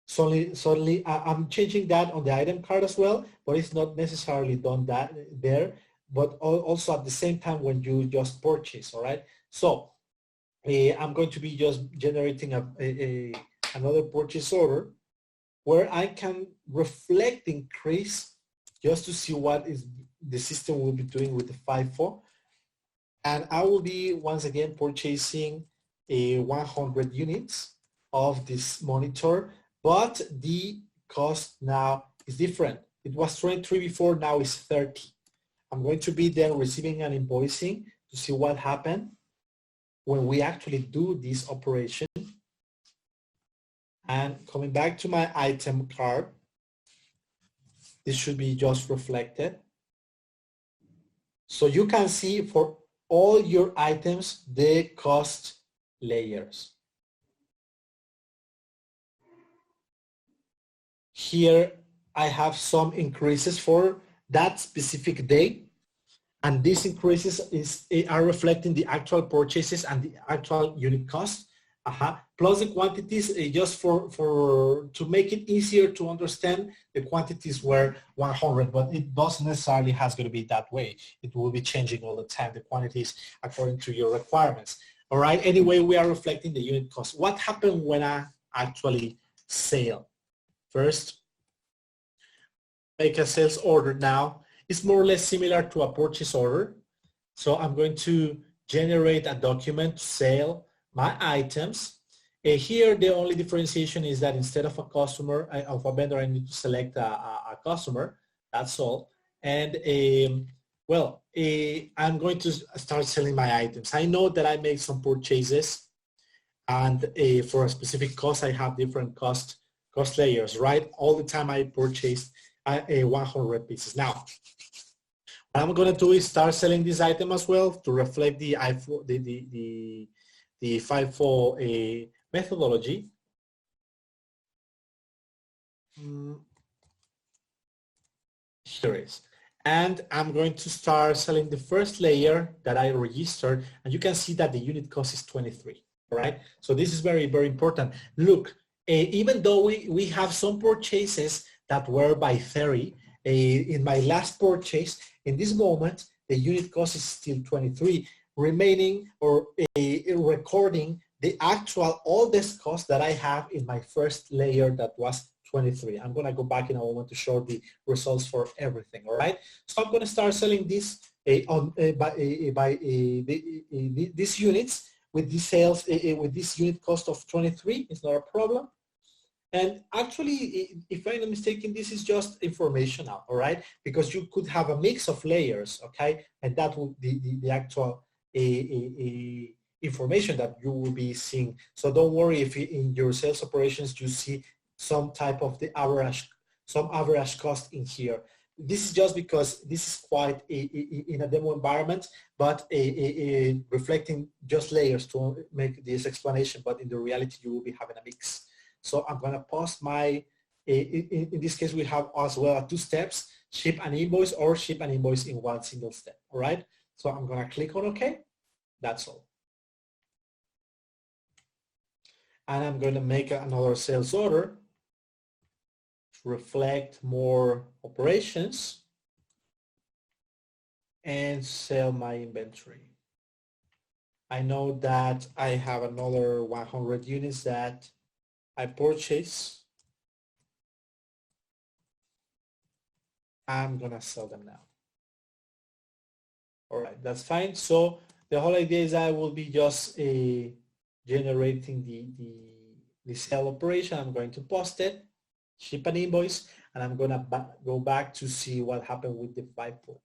Suddenly I'm changing that on the item card as well, but it's not necessarily done that there, but also at the same time when you just purchase, all right? So I'm going to be just generating another purchase order where I can reflect the increase just to see what is the system will be doing with the FIFO. And I will be once again purchasing 100 units of this monitor, but the cost now is different. It was 23 before, now it's 30. I'm going to be then receiving an invoicing to see what happened when we actually do this operation. And coming back to my item card, this should be just reflected. So you can see for all your items, the cost layers. Here I have some increases for that specific day, and these increases are reflecting the actual purchases and the actual unit cost. Plus the quantities, just to make it easier to understand, the quantities were 100, but it doesn't necessarily has going to be that way. It will be changing all the time, the quantities according to your requirements. All right, anyway, we are reflecting the unit cost. What happened when I actually sell? First, make a sales order now. It's more or less similar to a purchase order. So I'm going to generate a document to sell my items. Here, the only differentiation is that instead of a customer, of a vendor, I need to select a customer. That's all. And I'm going to start selling my items. I know that I make some purchases, and for a specific cost, I have different cost layers, right? All the time I purchase 100 pieces. Now, what I'm going to do is start selling this item as well to reflect the FIFO methodology. Here it is. And I'm going to start selling the first layer that I registered, and you can see that the unit cost is 23, right? So this is very, very important. Look, even though we have some purchases that were by 30, in my last purchase, in this moment, the unit cost is still 23, remaining or recording the actual all this cost that I have in my first layer that was 23. I'm going to go back in a moment to show the results for everything. All right. So I'm going to start selling this these units with these sales with this unit cost of 23. It's not a problem. And actually, if I'm not mistaken, this is just informational, all right? Because you could have a mix of layers, okay? And that would be the actual information that you will be seeing. So don't worry if in your sales operations you see some type of some average cost in here. This is just because this is quite in a demo environment, but reflecting just layers to make this explanation. But in the reality, you will be having a mix. So I'm going to post my, in this case, we have as well 2 steps, ship an invoice or ship an invoice in one single step. All right. So I'm going to click on OK. That's all. And I'm going to make another sales order to reflect more operations and sell my inventory. I know that I have another 100 units that I purchase. I'm gonna sell them now. All right, that's fine. So the whole idea is I will be just generating the sale operation. I'm going to post it, ship an invoice, and I'm gonna go back to see what happened with the FIFO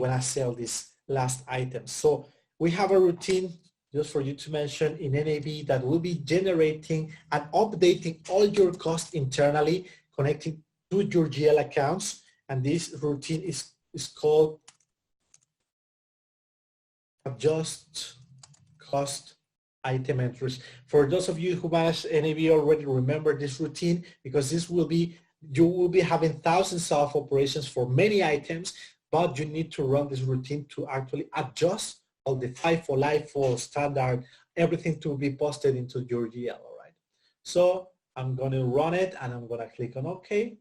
when I sell this last item. So we have a routine just for you to mention in NAV that will be generating and updating all your costs internally, connecting to your GL accounts. And this routine is called adjust cost item entries. For those of you who manage NAV already remember this routine, because this will be, you will be having thousands of operations for many items, but you need to run this routine to actually adjust all the FIFO, LIFO, standard, everything to be posted into your GL, all right? So I'm going to run it and I'm going to click on OK.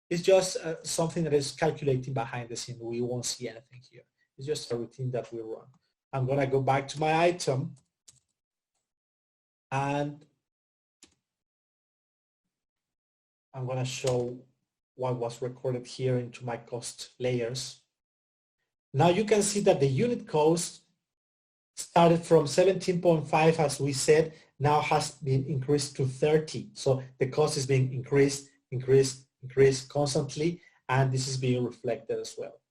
It's just something that is calculating behind the scene. We won't see anything here. It's just a routine that we run. I'm going to go back to my item and I'm going to show what was recorded here into my cost layers. Now you can see that the unit cost started from 17.5, as we said, now has been increased to 30. So the cost is being increased constantly, and this is being reflected as well.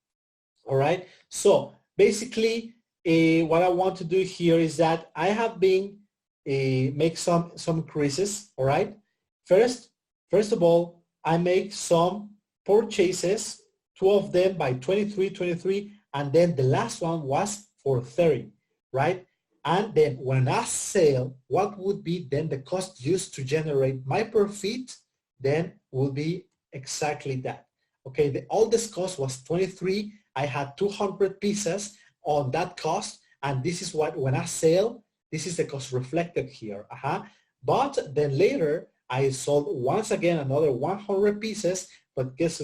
All right. So basically, what I want to do here is that I have been make some increases. All right. First of all, I make some purchases, 2 of them by 23, and then the last one was for 30. Right? And then when I sell, what would be then the cost used to generate my profit then will be exactly that. Okay, the oldest cost was 23. I had 200 pieces on that cost, and this is what, when I sell, this is the cost reflected here. But then later, I sold once again another 100 pieces, but guess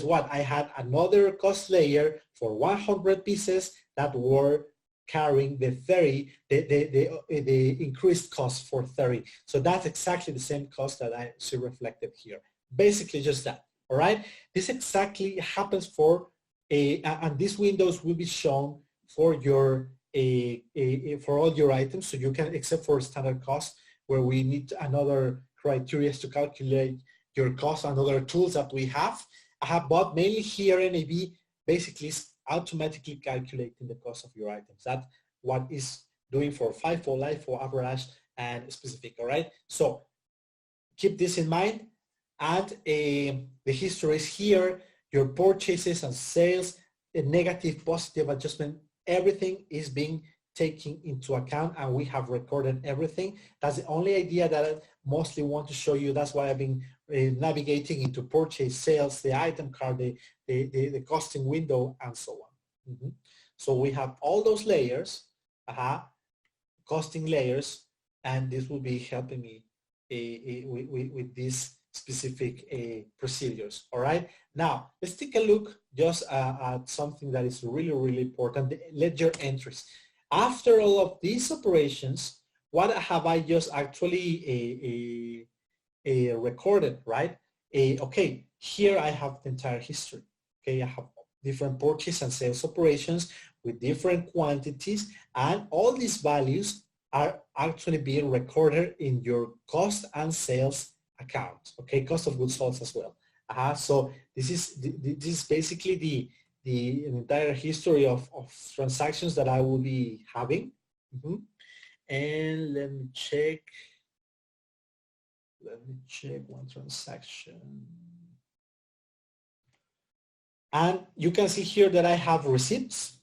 what? I had another cost layer for 100 pieces that were carrying the 30, the increased cost for 30. So that's exactly the same cost that I see reflected here. Basically just that, all right? This exactly happens for, and these windows will be shown for your, for all your items. So you can, except for standard cost, where we need another criteria to calculate your cost and other tools that we have. I have bought mainly here NAV basically is automatically calculating the cost of your items. That's what is doing for FIFO, LIFO, average, and specific, all right? So keep this in mind. Add the history is here, your purchases and sales, a negative, positive adjustment, everything is being taken into account, and we have recorded everything. That's the only idea that I mostly want to show you. That's why I've been navigating into purchase, sales, the item card, the costing window, and so on. So we have all those layers, costing layers, and this will be helping me with these specific procedures. All right. Now let's take a look just at something that is really, really important: the ledger entries. After all of these operations, what have I just actually recorded, right? Okay, here I have the entire history. Okay, I have different purchase and sales operations with different quantities, and all these values are actually being recorded in your cost and sales account. Okay, cost of goods sold as well. So this is basically the entire history of transactions that I will be having. And let me check one transaction. And you can see here that I have receipts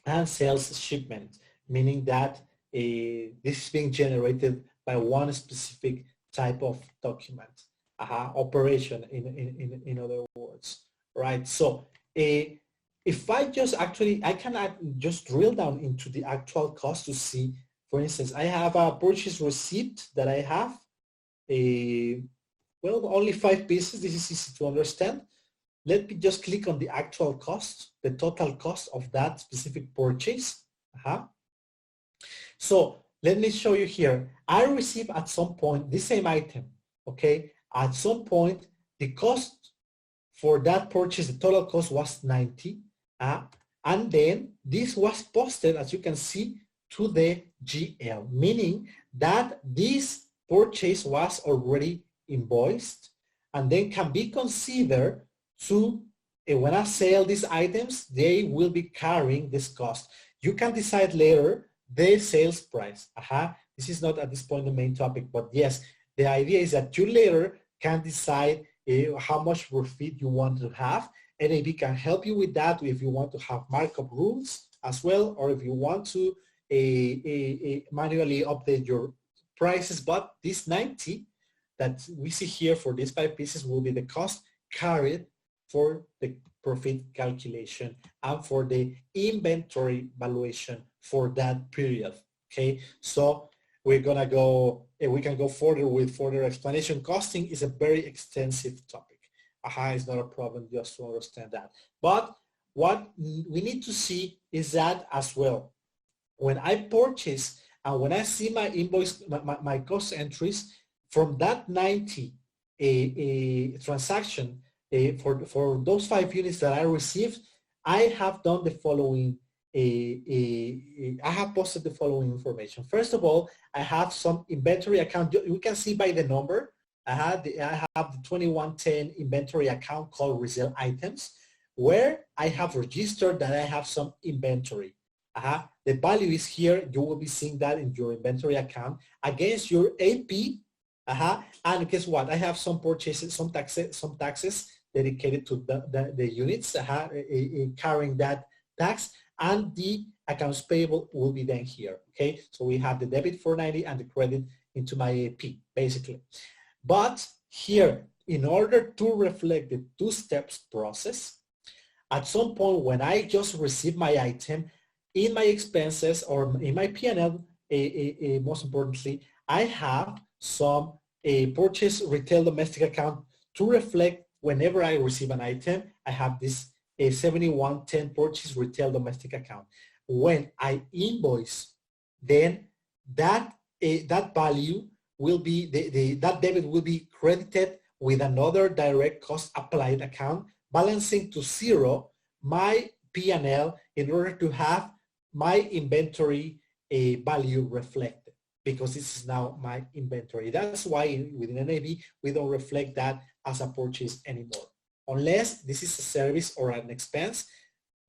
and sales shipment, meaning that this is being generated by one specific type of document, operation in other words, right? So if I just actually, I can just drill down into the actual cost to see, for instance, I have a purchase receipt that I have, well, only 5 pieces. This is easy to understand. Let me just click on the actual cost, the total cost of that specific purchase. So let me show you here. I receive at some point the same item, okay? At some point, the cost for that purchase, the total cost was 90. And then this was posted, as you can see, to the GL, meaning that this purchase was already invoiced and then can be considered to, when I sell these items, they will be carrying this cost. You can decide later the sales price. This is not at this point the main topic, but yes, the idea is that you later can decide how much profit you want to have. NAV can help you with that if you want to have markup rules as well, or if you want to manually update your prices. But this 90 that we see here for these 5 pieces will be the cost carried for the profit calculation and for the inventory valuation for that period. Okay, so we're gonna go, we can go further with further explanation. Costing is a very extensive topic. It's not a problem just to understand that. But what we need to see is that as well, when I purchase and when I see my invoice, my cost entries from that 90 transaction, for those 5 units that I received, I have done the following, I have posted the following information. First of all, I have some inventory account. You can see by the number, I have the 2110 inventory account called resale items, where I have registered that I have some inventory. The value is here. You will be seeing that in your inventory account against your AP. And guess what? I have some purchases, some taxes dedicated to the units, carrying that tax, and the accounts payable will be then here. Okay, so we have the debit for 90 and the credit into my AP, basically. But here, in order to reflect the 2 steps process, at some point when I just receive my item, in my expenses or in my P&L, most importantly, I have some purchase retail domestic account to reflect whenever I receive an item. I have this 7110 purchase retail domestic account. when I invoice, then that value will be, that debit will be credited with another direct cost applied account, balancing to zero my P&L in order to have my inventory value reflected, because this is now my inventory. That's why within NAV, we don't reflect that as a purchase anymore, unless this is a service or an expense.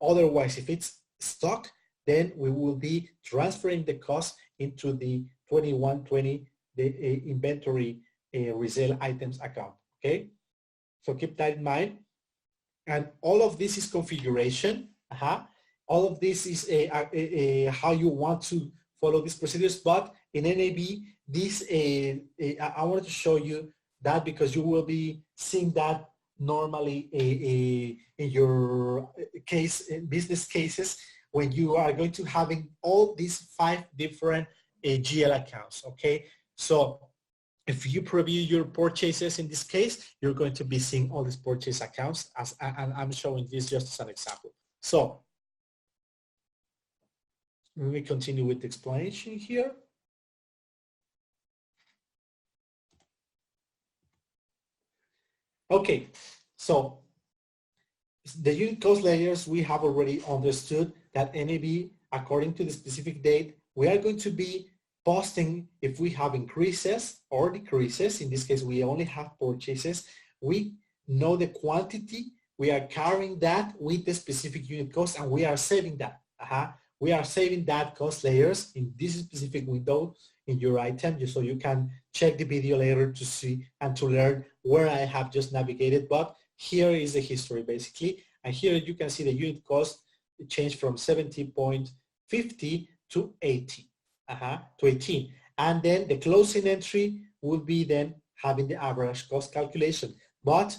Otherwise, if it's stock, then we will be transferring the cost into the 2120, the inventory resale items account, okay? So keep that in mind. And all of this is configuration. All of this is how you want to follow these procedures. But in NAV, this I wanted to show you that because you will be seeing that normally in your business cases, when you are going to having all these 5 different GL accounts, okay? So if you preview your purchases in this case, you're going to be seeing all these purchase accounts, and I'm showing this just as an example. So let me continue with the explanation here. Okay, so the unit cost layers, we have already understood that NAV, according to the specific date, we are going to be posting if we have increases or decreases. In this case, we only have purchases. We know the quantity. We are carrying that with the specific unit cost, and we are saving that. We are saving that cost layers in this specific window in your item, just so you can check the video later to see and to learn where I have just navigated. But here is the history basically, and here you can see the unit cost changed from 70.50 to 80. To 18. And then the closing entry will be then having the average cost calculation. But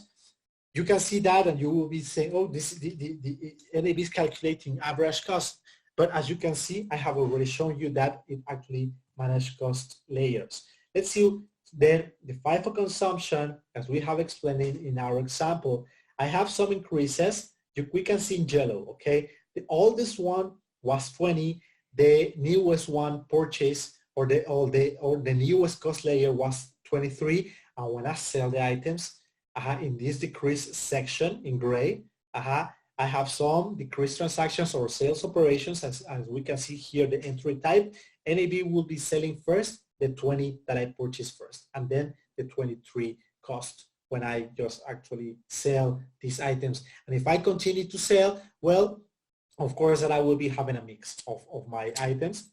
you can see that and you will be saying, oh, this the NAV is calculating average cost. But as you can see, I have already shown you that it actually managed cost layers. Let's see then the FIFO consumption, as we have explained in our example. I have some increases. We can see in yellow, okay? The oldest one was 20. The newest one purchase or the newest cost layer was 23. And when I sell the items in this decrease section in gray, I have some decreased transactions or sales operations. As we can see here, the entry type, NAV will be selling first the 20 that I purchased first, and then the 23 cost when I just actually sell these items. And if I continue to sell, well, of course that I will be having a mix of my items.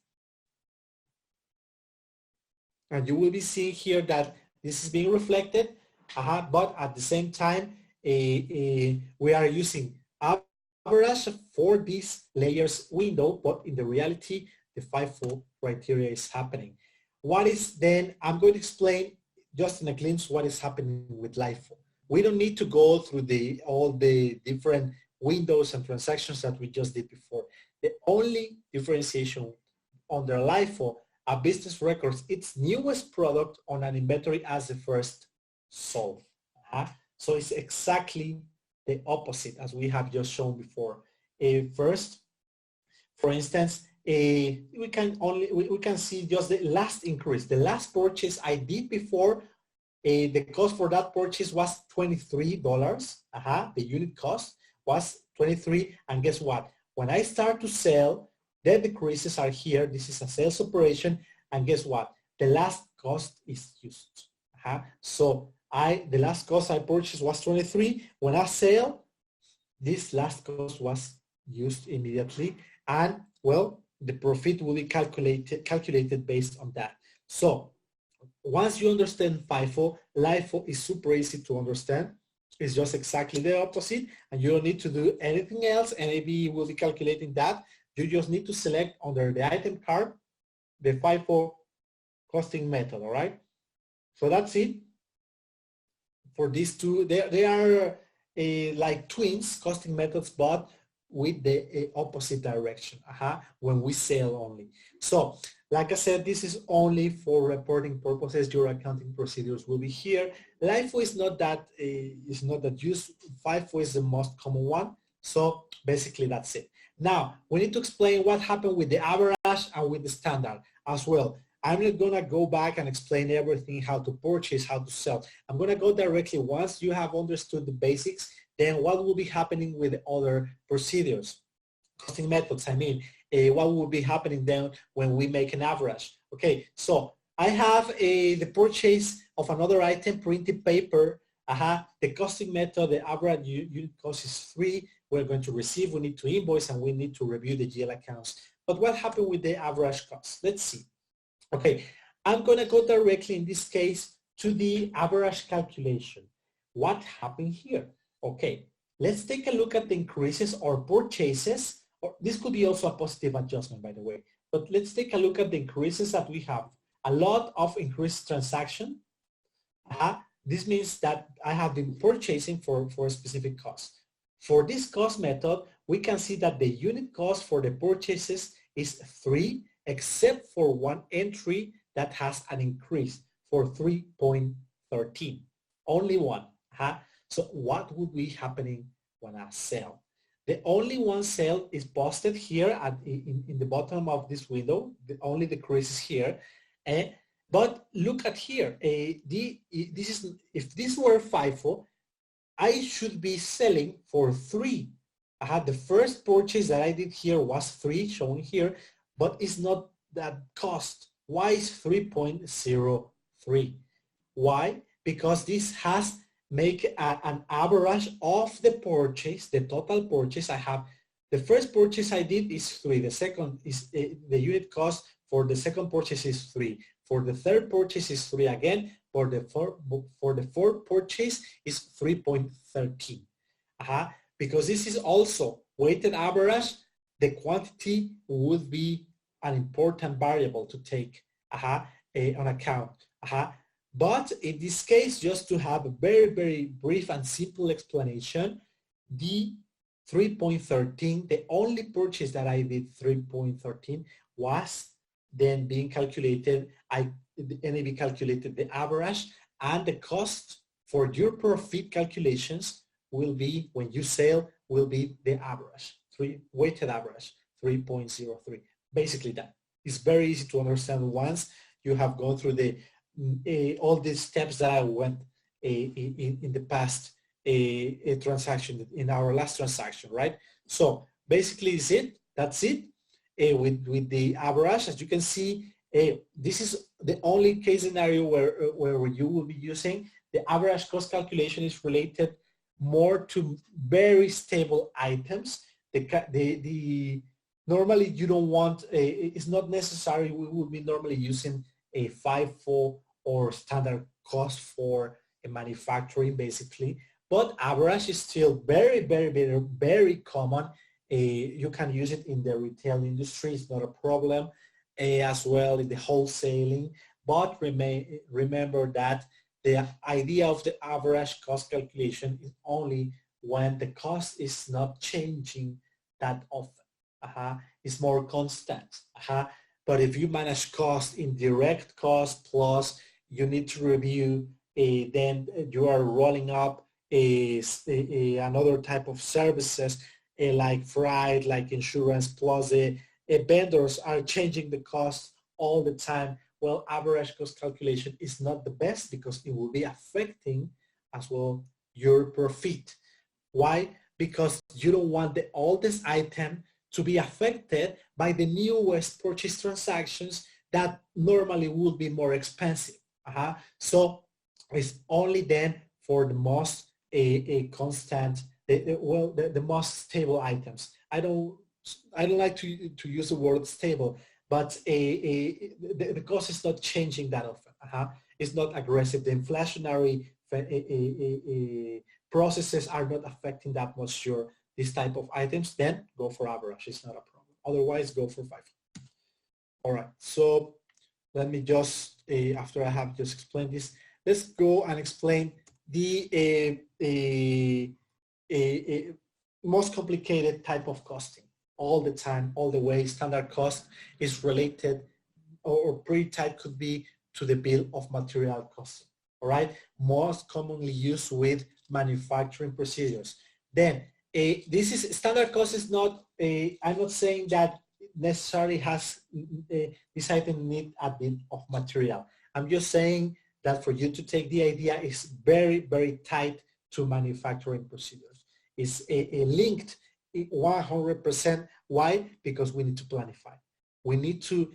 And you will be seeing here that this is being reflected, but at the same time, we are using average for this layers window, but in the reality, the FIFO criteria is happening. What is then, I'm going to explain just in a glimpse what is happening with LIFO. We don't need to go through all the different windows and transactions that we just did before. The only differentiation under LIFO, a business records its newest product on an inventory as the first sold. So it's exactly the opposite as we have just shown before. First, for instance, we can see just the last increase. The last purchase I did before, the cost for that purchase was $23. The unit cost was 23, and guess what? When I start to sell, the decreases are here. This is a sales operation, and guess what? The last cost is used. So the last cost I purchased was 23. When I sell, this last cost was used immediately, and well, the profit will be calculated based on that. So once you understand FIFO, LIFO is super easy to understand. It's just exactly the opposite, and you don't need to do anything else. NAV will be calculating that. You just need to select under the item card the FIFO costing method, all right? So that's it for these two. They are like twins costing methods, but with the opposite direction when we sell only. So like I said, this is only for reporting purposes. Your accounting procedures will be here. LIFO is not that used. FIFO is the most common one. So basically that's it. Now, we need to explain what happened with the average and with the standard as well. I'm not gonna go back and explain everything, how to purchase, how to sell. I'm gonna go directly once you have understood the basics, then what will be happening with the other procedures, costing methods, I mean, what will be happening then when we make an average. Okay, so I have the purchase of another item, printed paper. The costing method, the average unit cost is 3. We're going to receive, we need to invoice, and we need to review the GL accounts. But what happened with the average cost? Let's see. Okay, I'm going to go directly in this case to the average calculation. What happened here? Okay, let's take a look at the increases or purchases. Or this could be also a positive adjustment, by the way. But let's take a look at the increases that we have. A lot of increased transaction. This means that I have been purchasing for a specific cost. For this cost method, we can see that the unit cost for the purchases is 3, except for one entry that has an increase for 3.13. Only one. So what would be happening when I sell? The only one sale is posted here in the bottom of this window. Only the decrease is here. But look at here. If this were FIFO, I should be selling for 3. The first purchase that I did here was 3, shown here, but it's not that cost. Why is 3.03? Why? Because this has make an average of the purchase, the total purchase. I have the first purchase I did is 3. The second is the unit cost for the second purchase is 3. For the third purchase is 3 again. For the fourth purchase is 3.13. Because this is also weighted average, the quantity would be an important variable to take on account. But in this case, just to have a very, very brief and simple explanation, the 3.13, the only purchase that I did 3.13 was then being calculated. The NAV calculated the average, and the cost for your profit calculations will be, when you sell, will be the average, weighted average, 3.03. Basically that. It's very easy to understand once you have gone through all these steps that I went in the past transaction, in our last transaction, right? So basically that's it with the average. As you can see, this is the only case scenario where you will be using the average cost calculation. Is related more to very stable items. Normally you don't want it's not necessary. We will be normally using a FIFO or standard cost for a manufacturing, basically. But average is still very, very, very, very common. You can use it in the retail industry. It's not a problem. As well in the wholesaling. But remember that the idea of the average cost calculation is only when the cost is not changing that often. It's more constant. But if you manage cost, indirect cost, plus you need to review, then you are rolling up another type of services like freight, like insurance, plus vendors are changing the cost all the time. Well, average cost calculation is not the best because it will be affecting as well your profit. Why? Because you don't want the oldest item to be affected by the newest purchase transactions that normally would be more expensive. So it's only then for the most constant, the most stable items. I don't like to use the word stable, but the cost is not changing that often. It's not aggressive. The inflationary processes are not affecting that much this type of items. Then go for average. It's not a problem. Otherwise, go for FIFO. All right. So let me just, after I have just explained this, let's go and explain the most complicated type of costing. All the time, all the way, standard cost is related, or pretty tight could be, to the bill of material costing. All right, most commonly used with manufacturing procedures. Then This is standard cost is not, I'm not saying that necessarily has, this item need a bit of material. I'm just saying that for you to take the idea is very, very tight to manufacturing procedures. It's a linked 100%. Why? Because we need to planify. We need to,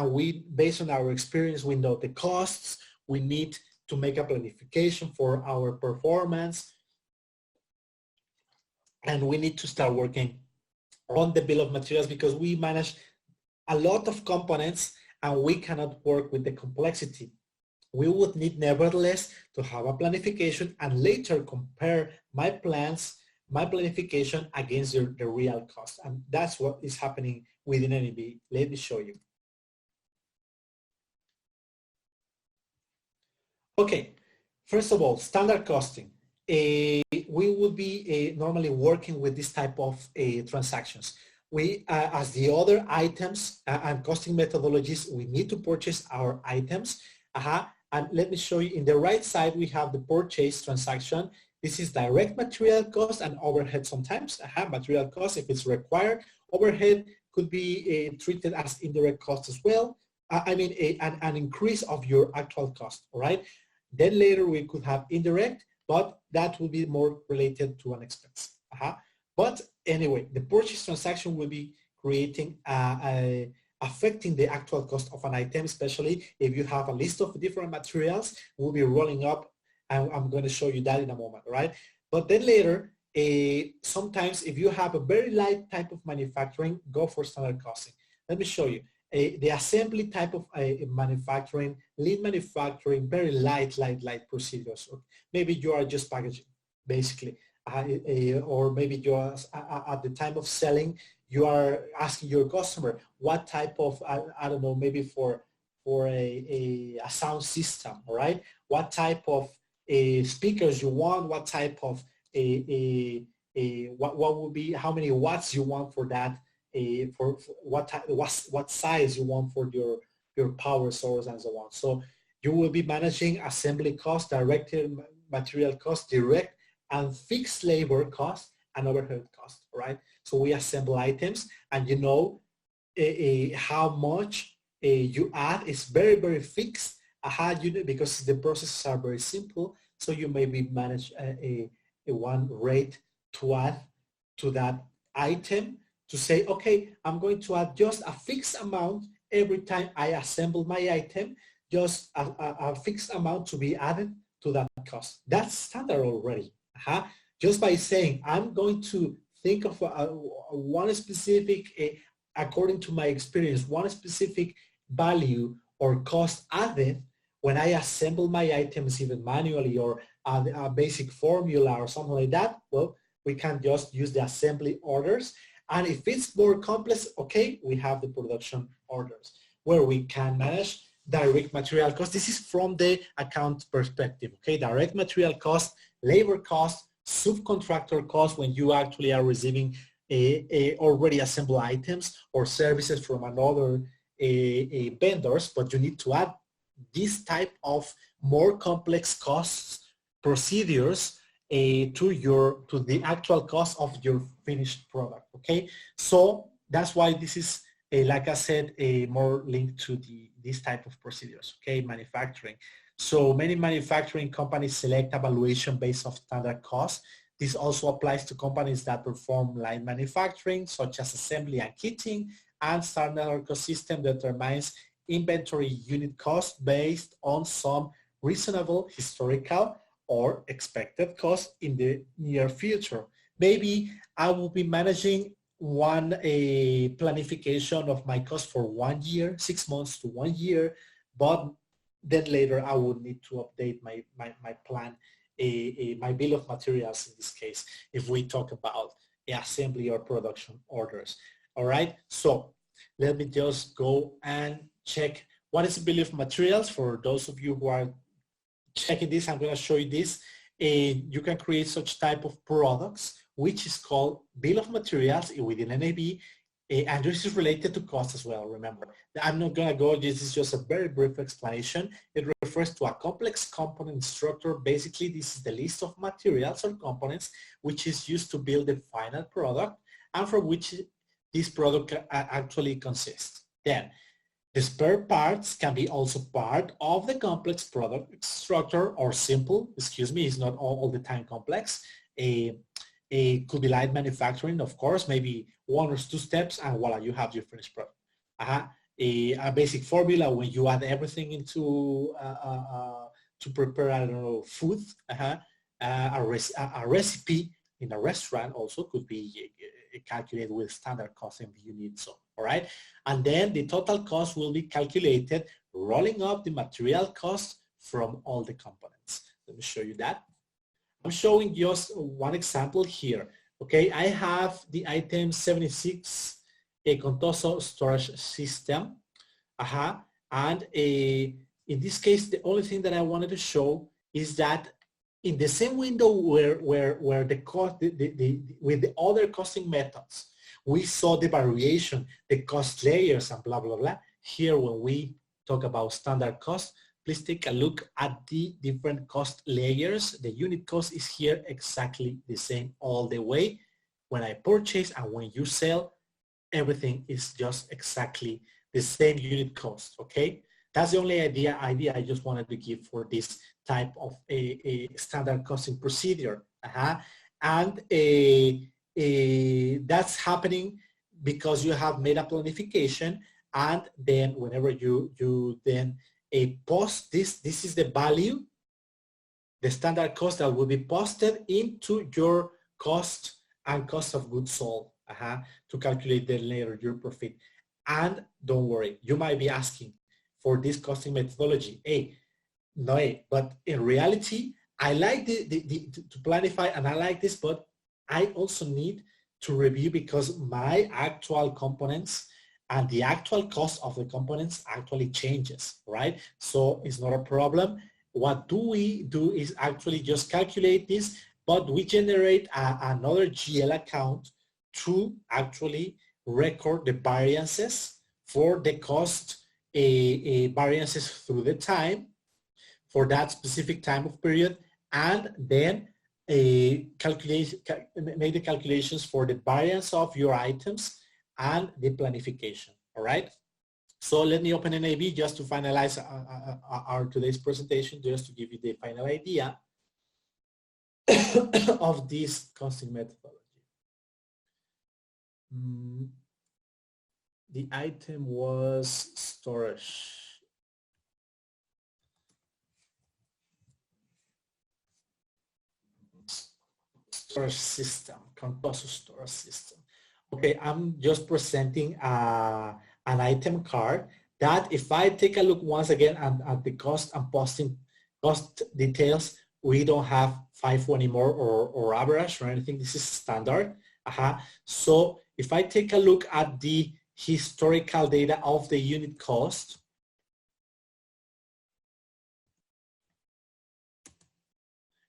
we, based on our experience, we know the costs. We need to make a planification for our performance. And we need to start working on the bill of materials because we manage a lot of components and we cannot work with the complexity. We would need nevertheless to have a planification and later compare my plans, my planification against the real cost. And that's what is happening within NEB. Let me show you. Okay, first of all, standard costing. We would be normally working with this type of transactions. We, as the other items and costing methodologies, we need to purchase our items. And let me show you, in the right side, we have the purchase transaction. This is direct material cost and overhead sometimes. Material cost if it's required. Overhead could be treated as indirect cost as well. I mean, an increase of your actual cost, all right? Then later we could have indirect, but that will be more related to an expense. But anyway, the purchase transaction will be creating affecting the actual cost of an item, especially if you have a list of different materials, we'll be rolling up, and I'm going to show you that in a moment, right? But then later, sometimes if you have a very light type of manufacturing, go for standard costing. Let me show you. The assembly type of manufacturing, lean manufacturing, very light procedures. Or maybe you are just packaging, basically. Or maybe you are, at the time of selling, you are asking your customer what type of, I don't know, maybe for a sound system, all right? What type of speakers you want, what type of, what would be, how many watts you want for that, for what size you want for your power source and so on. So you will be managing assembly cost, direct material cost, direct and fixed labor cost and overhead cost, right? So we assemble items and you know how much you add is very, very fixed. Because the processes are very simple. So you maybe manage a one rate to add to that item to say, okay, I'm going to add just a fixed amount every time I assemble my item, just a fixed amount to be added to that cost. That's standard already. Just by saying, I'm going to think of one specific, according to my experience, one specific value or cost added when I assemble my items even manually or a basic formula or something like that. Well, we can just use the assembly orders. And if it's more complex, okay, we have the production orders where we can manage direct material cost. This is from the account perspective, okay? Direct material cost, labor cost, subcontractor cost when you actually are receiving already assembled items or services from another vendors, but you need to add this type of more complex costs, procedures to the actual cost of your finished product, okay? So that's why this is, like I said, more linked to this type of procedures, okay, manufacturing. So many manufacturing companies select evaluation based on standard cost. This also applies to companies that perform line manufacturing, such as assembly and kitting, and standard cost system determines inventory unit cost based on some reasonable historical or expected cost in the near future. Maybe I will be managing one planification of my cost for 1 year, 6 months to 1 year, but then later I would need to update my plan, my bill of materials in this case, if we talk about assembly or production orders. All right, so let me just go and check what is the bill of materials. For those of you who are checking this, I'm going to show you this. You can create such type of products, which is called bill of materials within NAB. And this is related to cost as well, remember. I'm not gonna go, this is just a very brief explanation. It refers to a complex component structure. Basically, this is the list of materials or components which is used to build the final product and from which this product actually consists. Then, the spare parts can be also part of the complex product structure or simple, excuse me, it's not all the time complex. It could be light manufacturing, of course, maybe 1 or 2 steps and voila, you have your finished product. A basic formula when you add everything into to prepare, I don't know, food. A recipe in a restaurant also could be calculated with standard cost if you need so, all right? And then the total cost will be calculated rolling up the material cost from all the components. Let me show you that. I'm showing just one example here. Okay, I have the item 76, a Contoso storage system. And in this case, the only thing that I wanted to show is that in the same window where the cost, with the other costing methods, we saw the variation, the cost layers and blah, blah, blah. Here, when we talk about standard cost, please take a look at the different cost layers. The unit cost is here exactly the same all the way. When I purchase and when you sell, everything is just exactly the same unit cost, okay? That's the only idea I just wanted to give for this type of a standard costing procedure. And that's happening because you have made a planification, and then whenever you then post this is the value, the standard cost that will be posted into your cost and cost of goods sold to calculate the later your profit. And don't worry, you might be asking for this costing methodology. But in reality, I like to planify and I like this, but I also need to review because my actual components and the actual cost of the components actually changes, right? So it's not a problem. What we do is actually just calculate this, but we generate another GL account to actually record the variances for the cost variances through the time for that specific time of period, and then make the calculations for the variance of your items and the planification, all right? So let me open NAV just to finalize our today's presentation, just to give you the final idea of this costing methodology. The item was storage. Storage system, Contoso storage system. Okay, I'm just presenting an item card that if I take a look once again at the cost and posting cost details, we don't have FIFO anymore or average or anything. This is standard. So if I take a look at the historical data of the unit cost,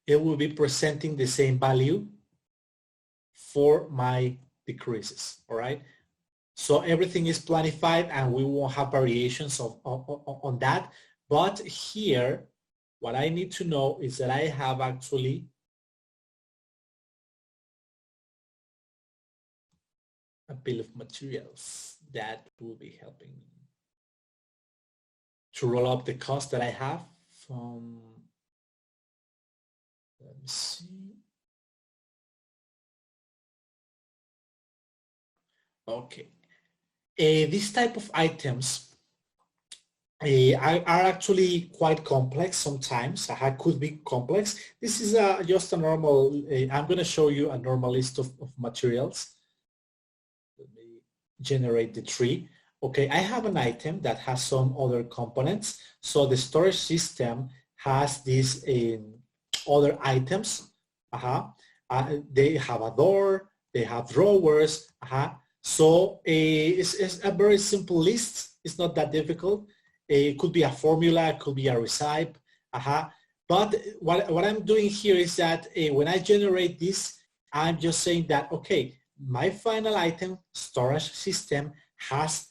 it will be presenting the same value for my decreases, all right? So everything is planified and we won't have variations on that. But here, what I need to know is that I have actually a bill of materials that will be helping to roll up the cost that I have from, let me see. Okay. These type of items are actually quite complex sometimes. Could be complex. This is just a normal, I'm going to show you a normal list of materials. Let me generate the tree. Okay, I have an item that has some other components. So the storage system has these other items. They have a door, they have drawers. So it's a very simple list. It's not that difficult. It could be a formula, it could be a recipe. But what I'm doing here is that when I generate this, I'm just saying that, okay, my final item storage system has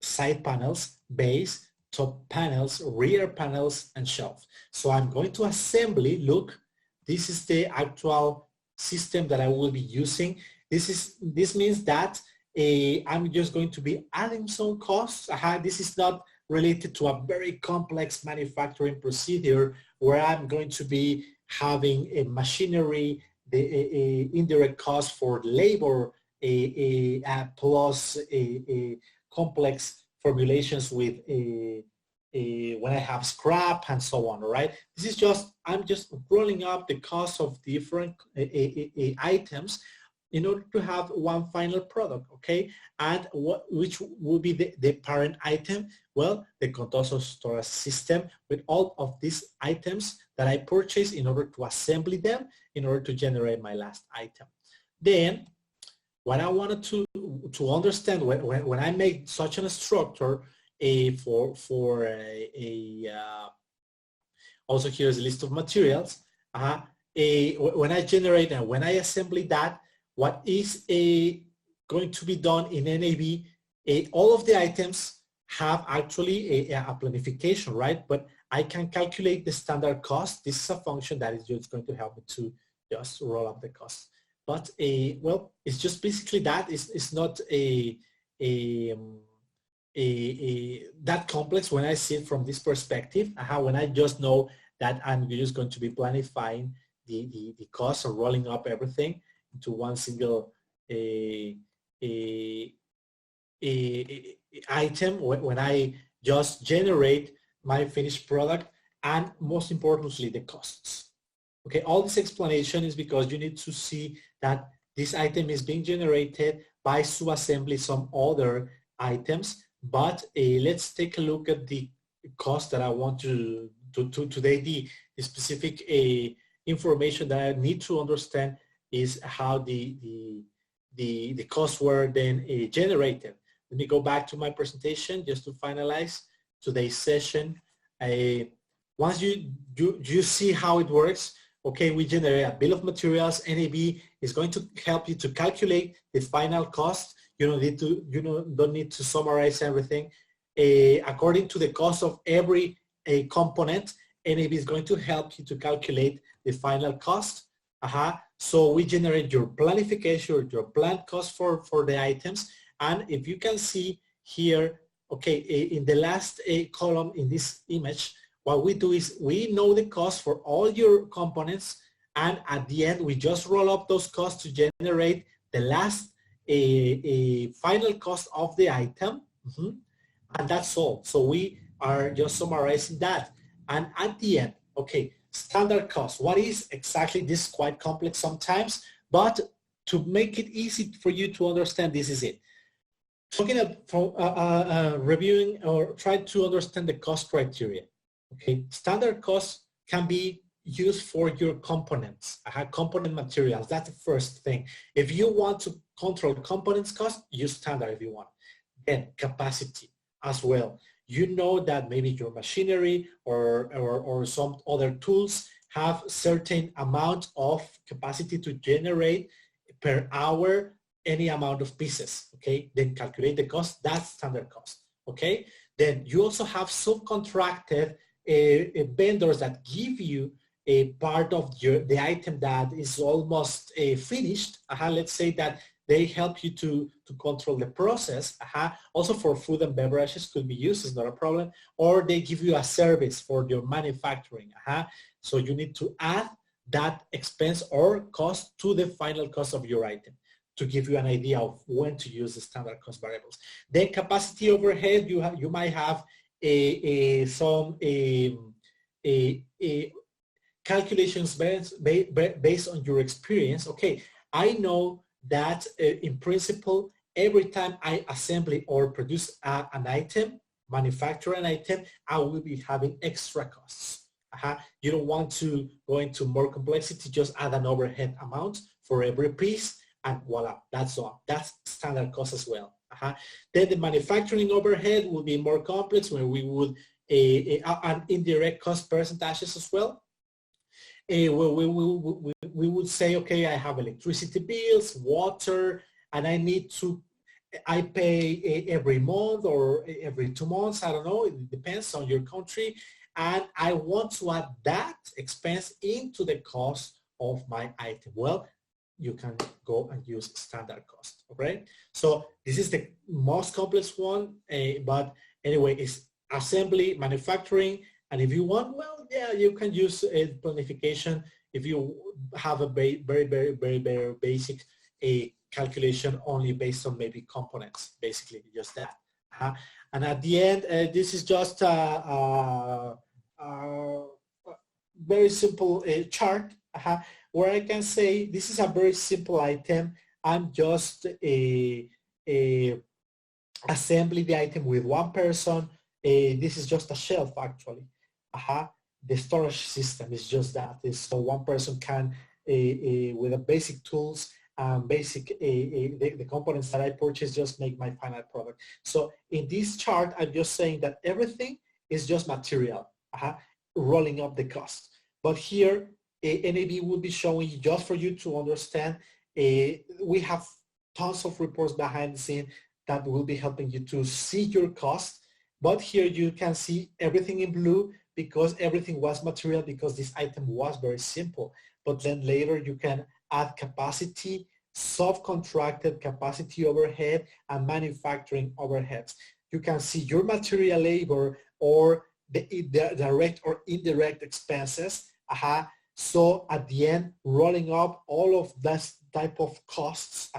side panels, base, top panels, rear panels, and shelf. So I'm going to assembly, look, this is the actual system that I will be using. This means that I'm just going to be adding some costs. This is not related to a very complex manufacturing procedure where I'm going to be having a machinery, the indirect cost for labor, plus a complex formulations with when I have scrap and so on, right? This is just, I'm just rolling up the cost of different items in order to have one final product, okay? And which will be the parent item? Well, the Contoso storage system with all of these items that I purchased in order to assembly them in order to generate my last item. Then what I wanted to understand when I make such a structure also here's a list of materials. When I generate and when I assemble that, what is going to be done in NAV? All of the items have actually a planification, right? But I can calculate the standard cost. This is a function that is just going to help me to just roll up the cost. But well, it's just basically that. It's not that complex when I see it from this perspective. When I just know that I'm just going to be planifying the cost of rolling up everything into one single item when I just generate my finished product, and most importantly, the costs. Okay, all this explanation is because you need to see that this item is being generated by subassembly some other items, but let's take a look at the cost that I want to today. The specific information that I need to understand is how the costs were then generated. Let me go back to my presentation just to finalize today's session. Once you see how it works, okay, we generate a bill of materials. NAV is going to help you to calculate the final cost. You don't need to summarize everything. According to the cost of every component, NAV is going to help you to calculate the final cost. So we generate your planification, your planned cost for the items. And if you can see here, okay, in the last column in this image, what we do is we know the cost for all your components, and at the end we just roll up those costs to generate the last final cost of the item, and that's all. So we are just summarizing that, and at the end, okay, standard cost. What is exactly this? Quite complex sometimes, but to make it easy for you to understand, this is it. Talking about reviewing or try to understand the cost criteria. Okay, standard cost can be used for your components, component materials. That's the first thing. If you want to control components cost, use standard if you want. Then capacity as well. You know that maybe your machinery or some other tools have certain amount of capacity to generate per hour any amount of pieces, okay? Then calculate the cost, that's standard cost, okay? Then you also have subcontracted vendors that give you a part of the item that is almost finished. Let's say that they help you to control the process. Also for food and beverages could be used, it's not a problem. Or they give you a service for your manufacturing. So you need to add that expense or cost to the final cost of your item to give you an idea of when to use the standard cost variables. Then capacity overhead, you might have some calculations based on your experience. Okay, I know that in principle, every time I assemble or produce an item, manufacture an item, I will be having extra costs. You don't want to go into more complexity, just add an overhead amount for every piece and voila, that's all. That's standard cost as well. Then the manufacturing overhead will be more complex where we would and indirect cost percentages as well. Where we would say, okay, I have electricity bills, water, and I pay every month or every 2 months, I don't know, it depends on your country, and I want to add that expense into the cost of my item. Well, you can go and use standard cost, okay? So this is the most complex one, but anyway, it's assembly, manufacturing, and if you want, well, yeah, you can use planification if you have a very basic calculation only based on maybe components, basically just that. And at the end, this is just a very simple chart where I can say this is a very simple item. I'm just assembling the item with one person. This is just a shelf actually. The storage system is just that. So one person can, with a basic tools, the components that I purchase just make my final product. So in this chart, I'm just saying that everything is just material, rolling up the cost. But here, NAB will be showing you, just for you to understand, we have tons of reports behind the scene that will be helping you to see your cost. But here you can see everything in blue because everything was material, because this item was very simple. But then later you can add capacity, subcontracted capacity overhead, and manufacturing overheads. You can see your material labor or the direct or indirect expenses. So at the end, rolling up all of that type of costs,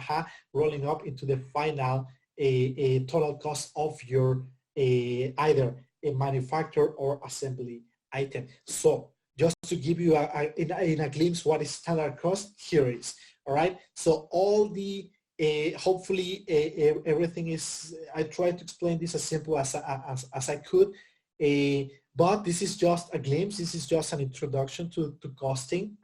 rolling up into the final total cost of your either a manufacture or assembly item. So just to give you in a glimpse what is standard cost, here is. All right. So all the hopefully everything is. I try to explain this as simple as I could. But this is just a glimpse. This is just an introduction to costing.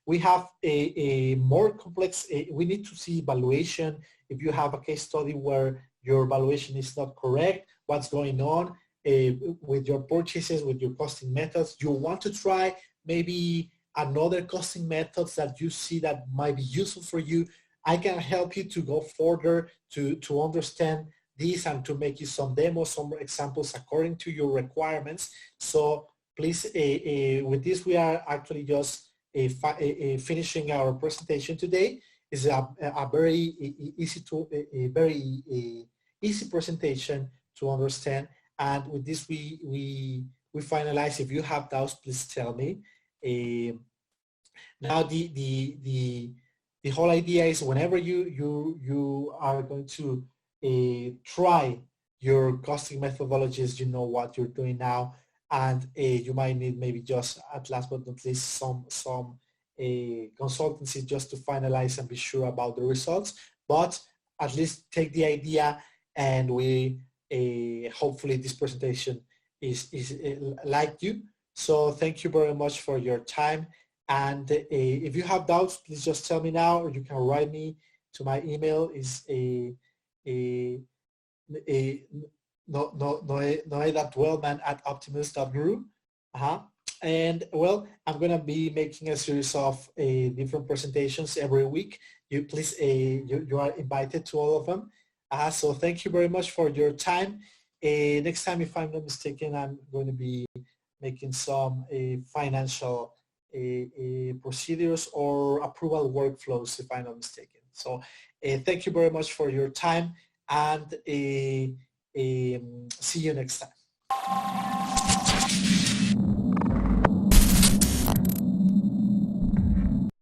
We have a more complex. We need to see evaluation. If you have a case study where your valuation is not correct, what's going on with your purchases, with your costing methods, you want to try maybe another costing methods that you see that might be useful for you. I can help you to go further to understand this and to make you some demos, some examples according to your requirements. So please, with this, we are actually just finishing our presentation today. It's a very easy presentation to understand. And with this, we finalize. If you have doubts, please tell me. Now the whole idea is whenever you are going to try your costing methodologies, you know what you're doing now, and you might need maybe just at last but not least some consultancy just to finalize and be sure about the results. But at least take the idea, and we hopefully this presentation is like you. So thank you very much for your time. And if you have doubts, please just tell me now, or you can write me to my email. Is noe.dwellman@optimus.guru. And well, I'm gonna be making a series of different presentations every week. You please, you are invited to all of them. So thank you very much for your time. Next time, if I'm not mistaken, I'm going to be making some financial procedures or approval workflows, if I'm not mistaken. So thank you very much for your time, and see you next time.